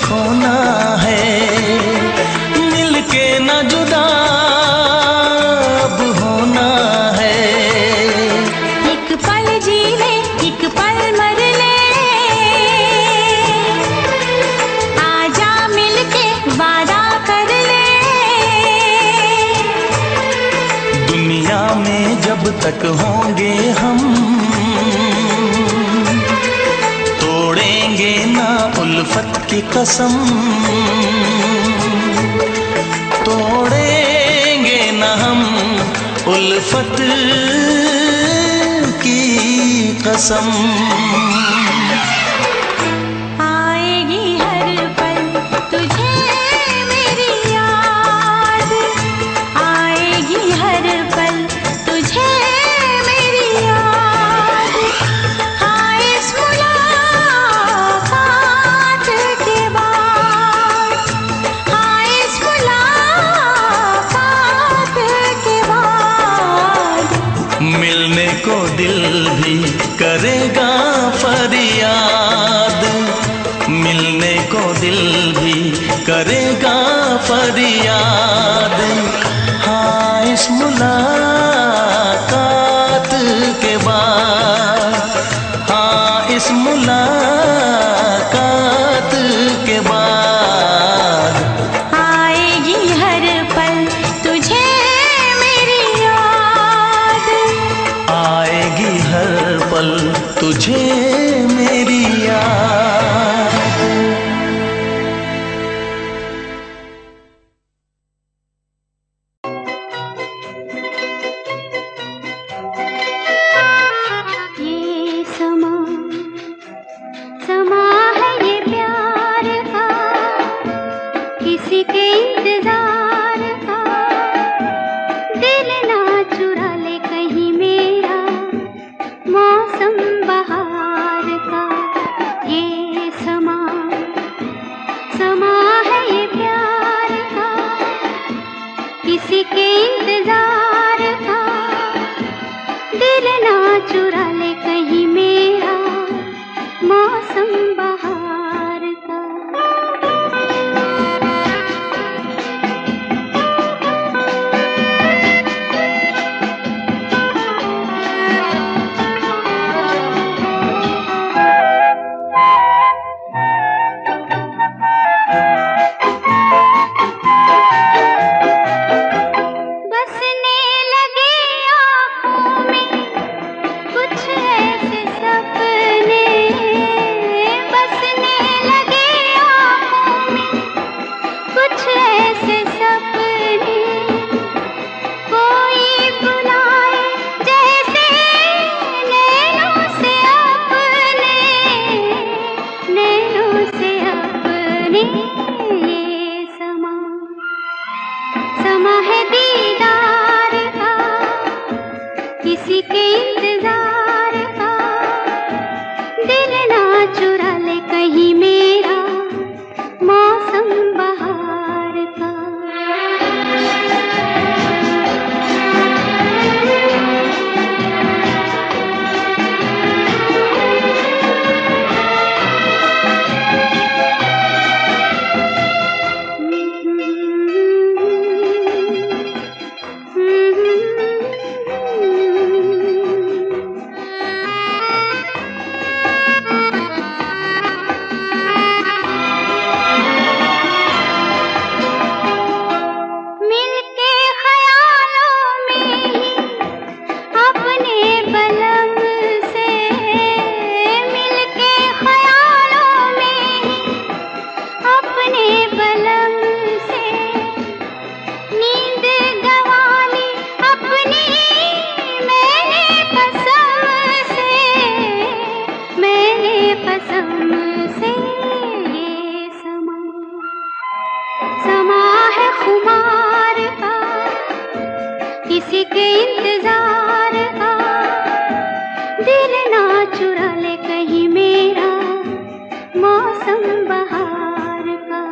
खोना है, मिलके न जुदा अब होना है। एक पल जी ले, एक पल मर ले, आजा मिलके वादा कर ले। दुनिया में जब तक होंगे हम, तोड़ेंगे ना उल्फत की कसम, तोड़ेंगे ना हम उल्फत की कसम। आएगी हर पल तुझे मेरी याद, आएगी हर पल तुझे मेरी याद। हाँ इस मुलाकात के बाद, हाँ इस मुलाकात के बाद, मिलने को दिल भी करेगा फरियाद, मिलने को दिल भी करेगा फरियाद। हाँ इस मुलाकात के बाद, हाँ इस मुलाकात के बाद, आएगी हर पल तुझे मेरी याद, आएगी हर पल तुझे मेरी याद। ये समा समा है ये प्यार का, किसी के इंतजार का। दिल ना चुरा ले कहीं मेरा, मौसम बहार का। ये समा समा है ये प्यार का, किसी के इंतजार का। दिल ना चुरा ले कहीं मेरा, मौसम बहार का। बसने लगे आँखों में कुछ ऐसे सपने, बसने लगे आँखों में कुछ ऐसे सपने। कोई बुलाए जैसे नैनों से अपने, नैनों से अपने। ये समा समा है दीदार का, किसी के इंतजार का। दिल ना चुरा ले कहीं मेरा, मौसम बहार का। मिलके ख्यालों में ही अपने बलम से, मिलके ख्यालों में ही अपने बलम से। नींद गंवाली अपनी मैंने कसम से, मैंने कसम से। ये समा समा है खुमार का, किसी के इंतजार का। दिल ना चुरा ले कहीं मेरा, मौसम बहार का।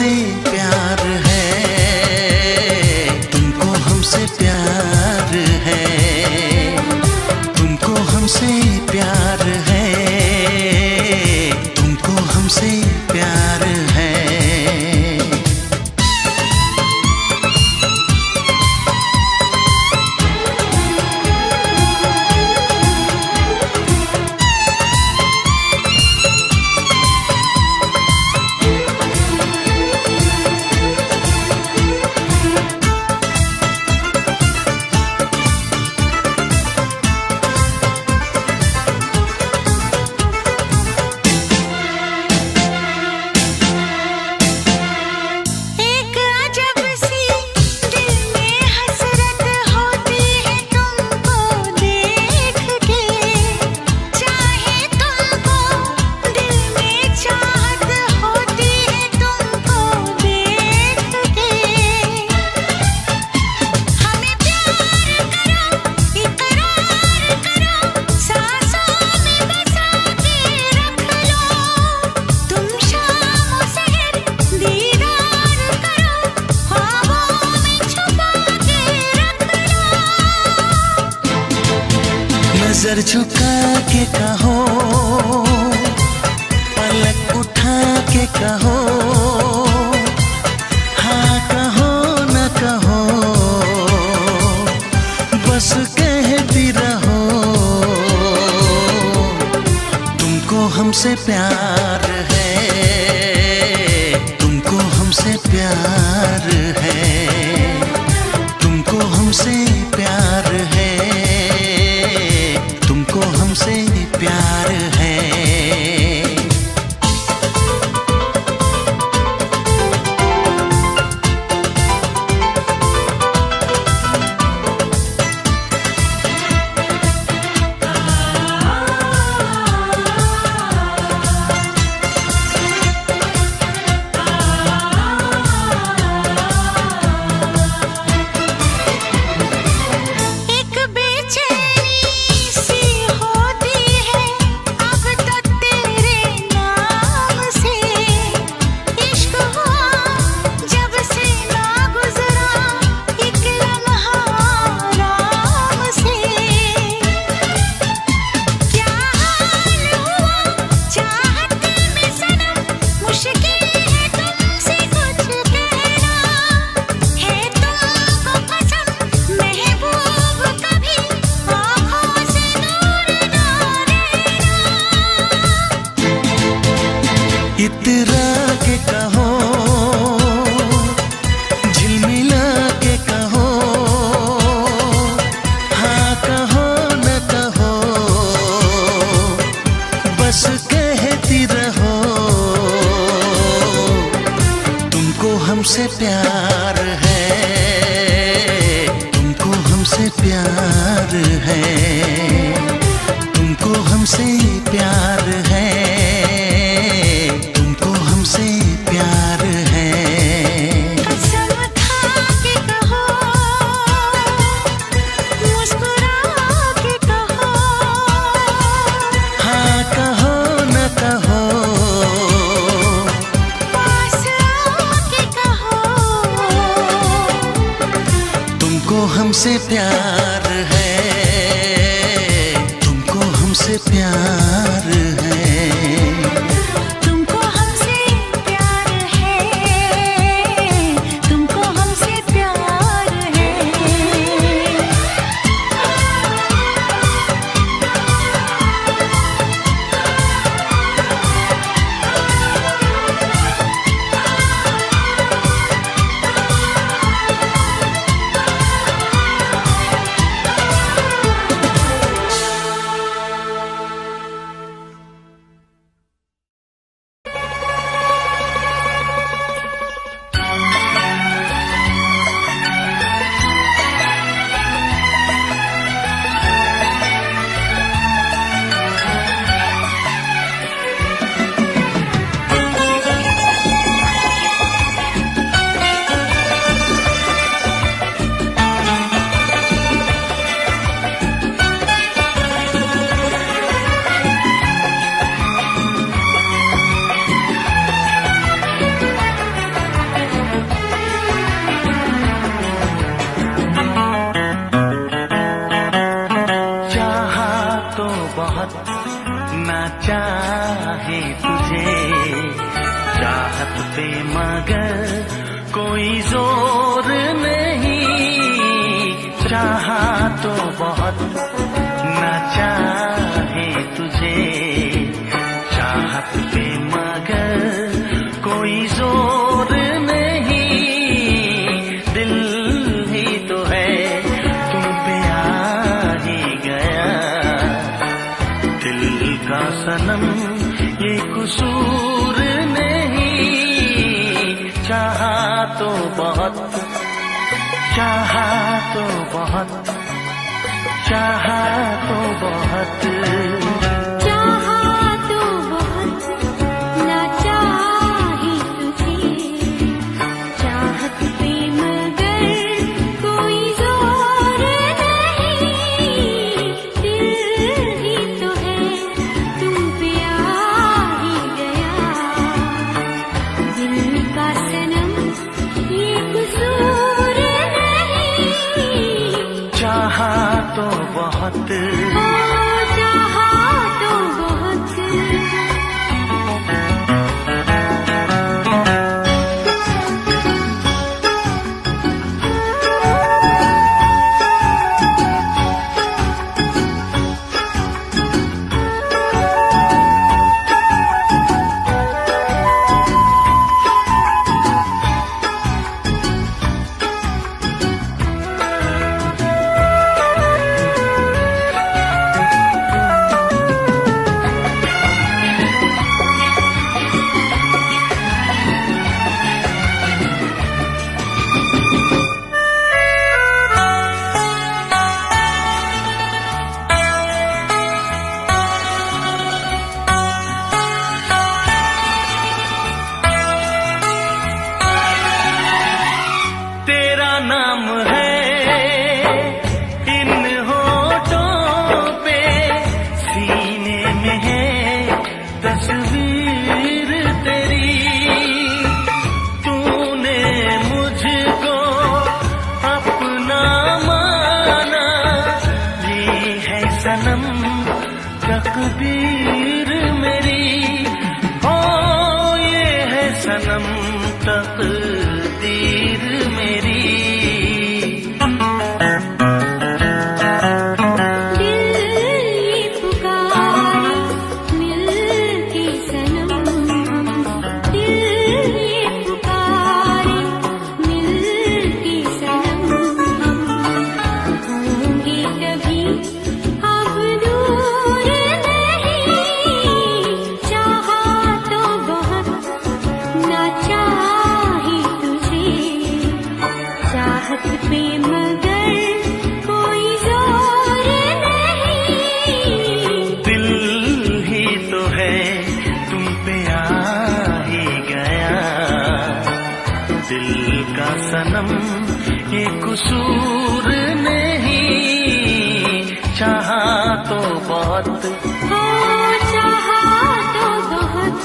हमसे प्यार है, तुमको हमसे प्यार है, तुमको हमसे प्यार है, तुमको हमसे प्यार है। नजर झुका के कहो, पलक उठा के कहो, हाँ कहो न कहो, बस कहती रहो। तुमको हमसे प्यार है, तुमको हमसे प्यार है, तुमको हमसे प्यार है, तुमको हमसे प्यार है। इतरा के कहो, झिलमिला के कहो, हाँ कहो न कहो, बस कहती रहो। तुमको हमसे प्यार है, तुमको हमसे प्यार है, तुमको हमसे प्यार है, तुमको हमसे प्यार है। कसम खा के कहो, मुस्कुरा के कहो, हाँ कहो न कहो, पास आके कहो। तुमको हमसे प्यार है, तुमको हमसे प्यार है। तुमको हमसे प्यार है, तुमको हमसे प्यार है। चाहे तुझे चाहत पे मगर कोई जोर नहीं, चाहा तो बहुत ना चाहे तुझे चाहत पे मगर कोई जोर नहीं, दिल ही तो है तुम पे आ ही गया, दिल का सनम ये कसूर नहीं, चाहा तो बहुत चाहा तो बहुत चाहा तो बहुत चाहा तो बहुत ना चाहे तुझे चाहत पे मगर कोई जोर नहीं, दिल ही तो है तुम पे आ ही गया, दिल का सनम ये कसूर नहीं, चाहा तो बहुत चाहा तो बहुत। तेरा नाम है इन होठों पे, सीने में है तस्वीर तेरी, तूने मुझको अपना माना, ये है सनम तकदीर मेरी, ओ ये है सनम तकदीर मेरी। दिल ये पुकारे मिलके सनम, दिल ये पुकारे मिलके सनम, होंगे कभी अब दूर नहीं, चाहा तो बहुत ना चाहे तुझे चाहत पे मगर कोई जोर नहीं, दिल ही तो है तुम पे आ ही गया, दिल का सनम ये कसूर नहीं, चाहा तो बहुत चाहा तो बहुत।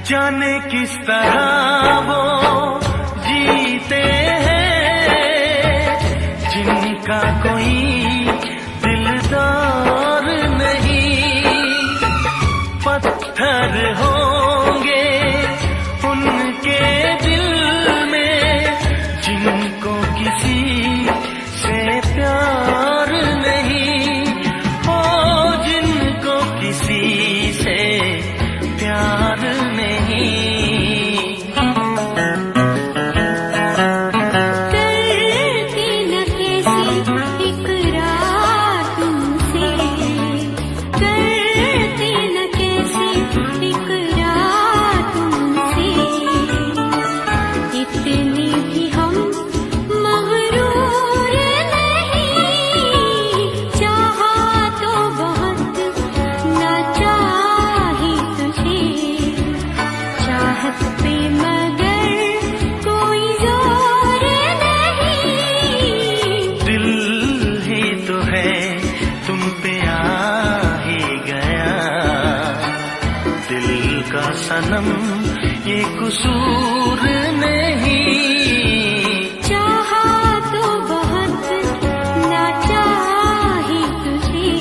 जाने किस तरह वो जीते हैं जिनका कोई दिलदार नहीं, पत्थर होंगे उनके दिल में जिनको किसी से प्यार नहीं, ओ जिनको किसी से प्यार नहीं। चाहत पे मगर कोई जोर नहीं। दिल ही तो है तुम पे आ ही गया, दिल का सनम ये कसूर नहीं। चाहा तो बहुत ना चाही तुझे,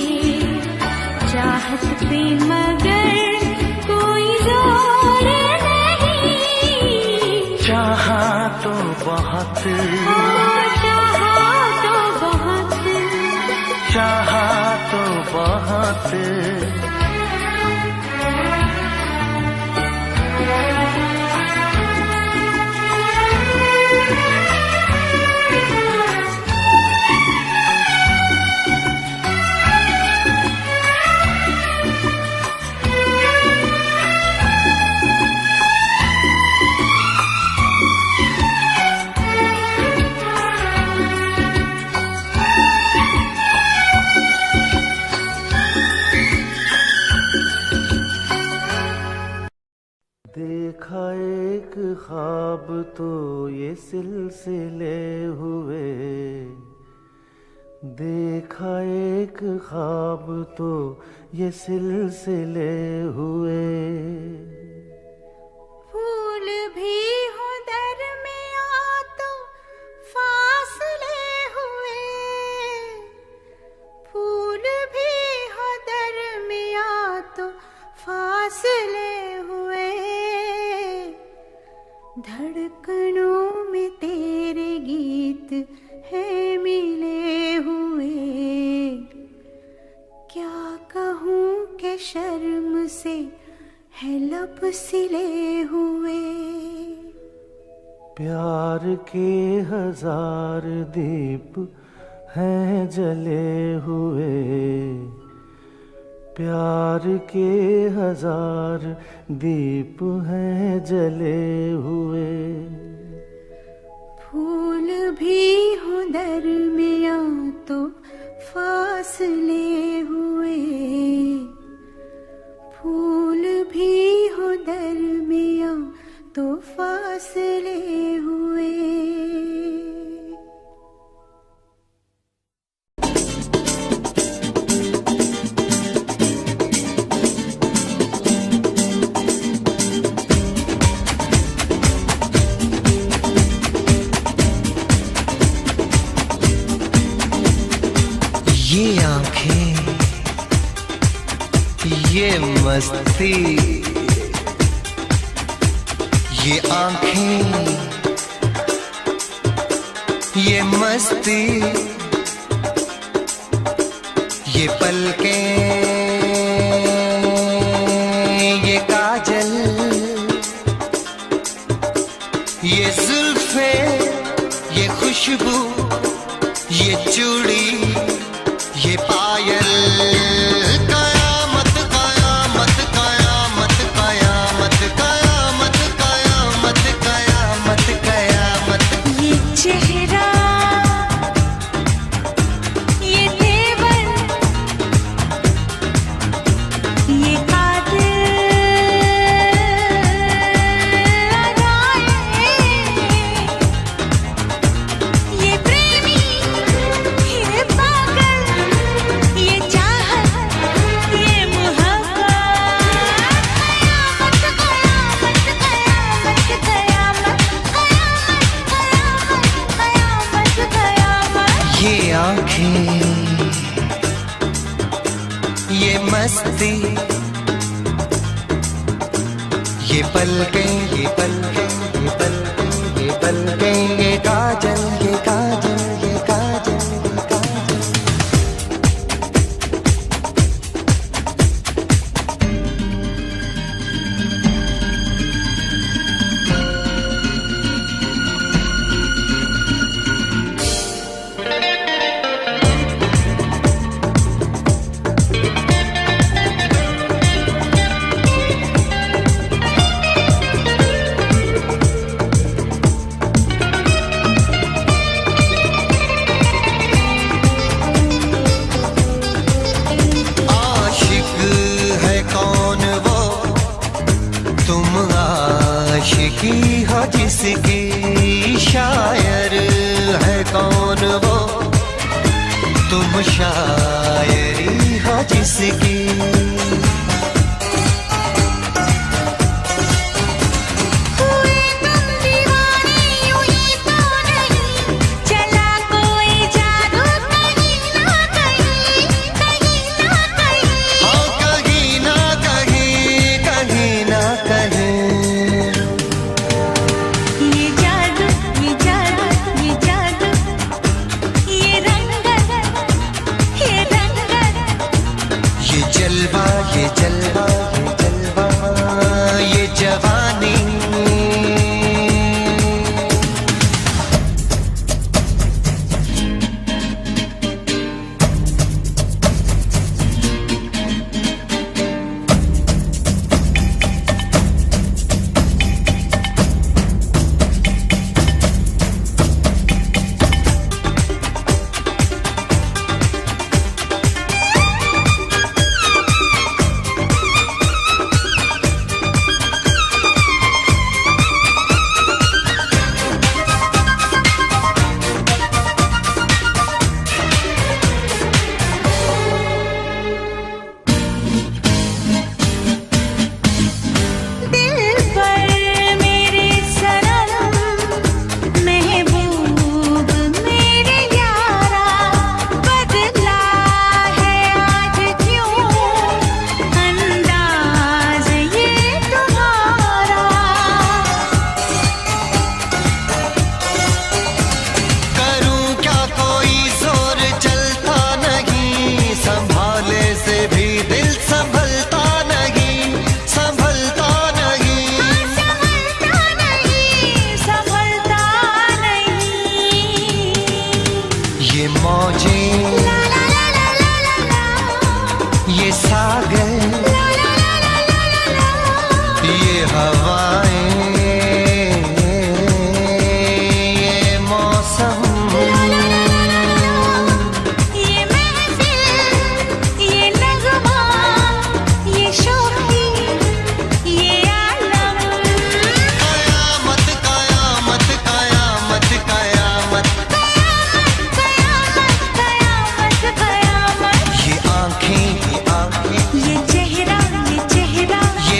चाहत पे मगर कोई जोर नहीं। चाहा तो बहुत, चाहा तो बहुत, चाहा तो बहुत। देखा एक ख्वाब तो ये सिलसिले हुए, देखा एक ख्वाब तो ये सिलसिले हुए। फूल भी हो दरमिया तो फासले हुए, फूल भी हो दरमिया तो फासले हुए। धड़कनों में तेरे गीत है मिले हुए। क्या कहूँ कि शर्म से है लब सिले हुए। प्यार के हजार दीप हैं जले हुए, प्यार के हजार दीप हैं जले हुए। फूल भी हो दरमिया तो फासले हुए, फूल भी हो दरमिया तो फासले हुए। ये आंखें, ये मस्ती, ये आंखें, ये मस्ती, ये पलकें, ये काजल, ये जुल्फे, ये खुशबू, ये चूड़ी, ये पायल। कयामत कयामत कयामत कयामत कयामत कयामत कयामत कयामत। ये चेहरा, ये तेवर, ये कातिल अदाएं, ये प्रेमी, ये पागल, ये चाहत, ये मोहब्बत। कयामत कयामत कयामत कयामत कयामत कयामत कयामत। ये आंखें, ये मस्ती, ये पलकें, ये पलकें, ये पलकें, ये पलकें, ये काजल, ये काजल, ये काजल, ये काजल। आशिकी हो जिसकी, शायर है कौन वो, तुम शायरी हो जिसकी।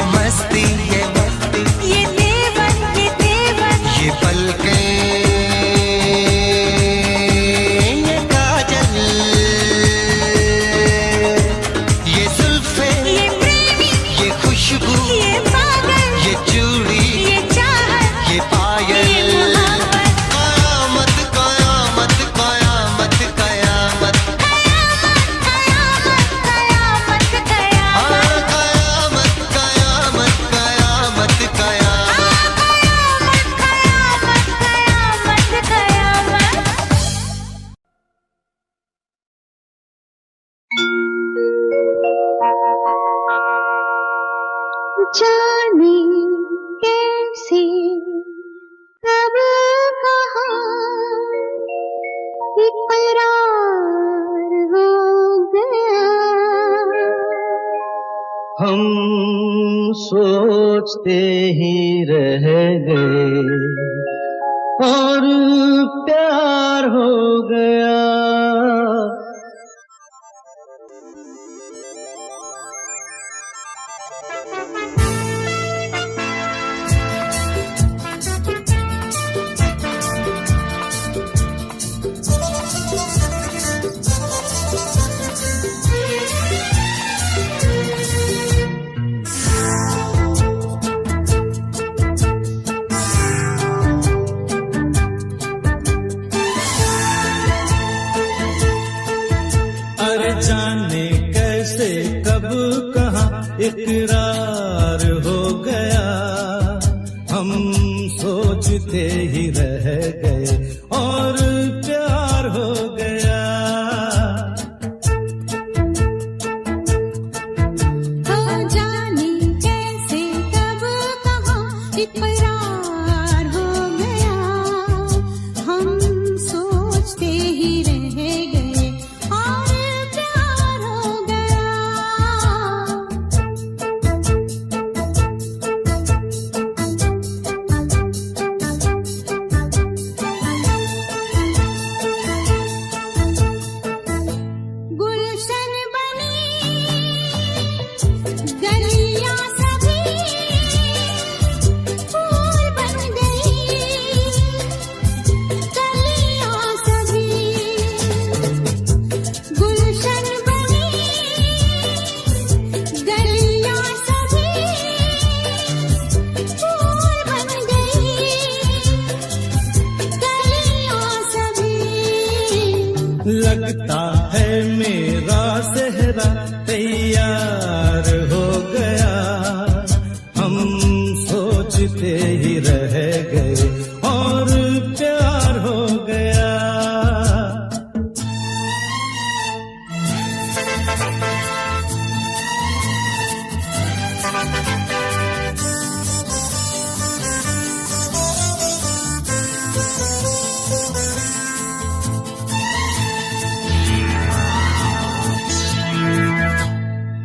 जाने कैसे कब कहाँ इकरार हो गया। हम सोचते ही रह गए और प्यार हो गया। जाने कैसे कब कहाँ इकरार हो गया। हम सोचते ही रह गए और प्यार हो गया। हाँ जाने कैसे कब कहाँ इकरार हो गया। हम सोचते ही रह गए और लगता है मेरा सेहरा तैयार हो गया, हम सोचते ही रह गए और प्यार हो गया।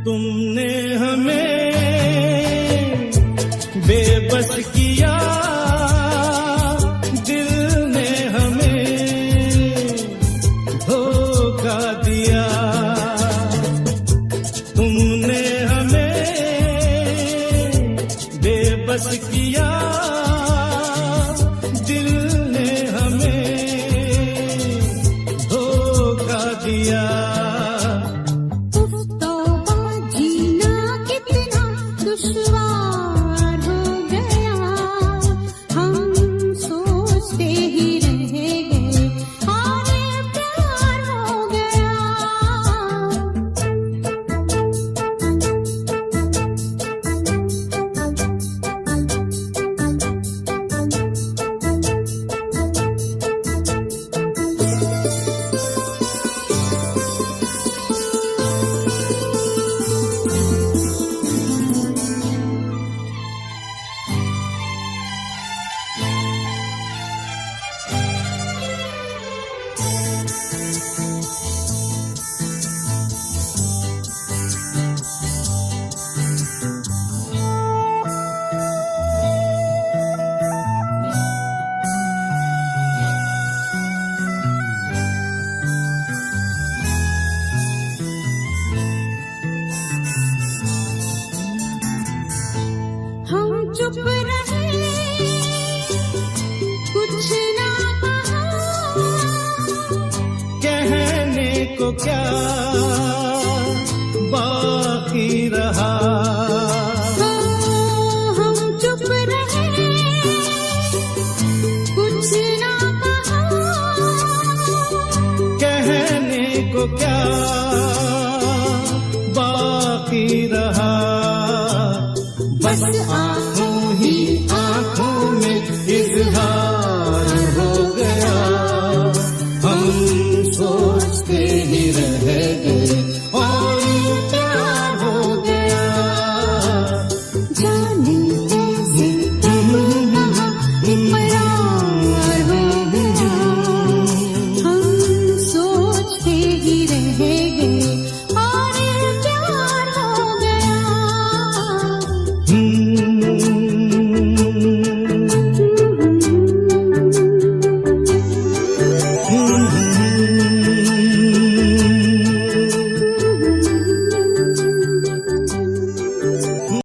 तुमने हमें बेबस किया, दिल ने हमें धोखा दिया। तुमने हमें बेबस किया, दिल ने हमें धोखा दिया। दुश्वार हो गया, हम सोचते ही रह गए और प्यार हो गया। हम चुप रहे, कुछ ना कहा, कहने को क्या बाकी रहा। हम चुप रहे, कुछ ना कहा, कहने को क्या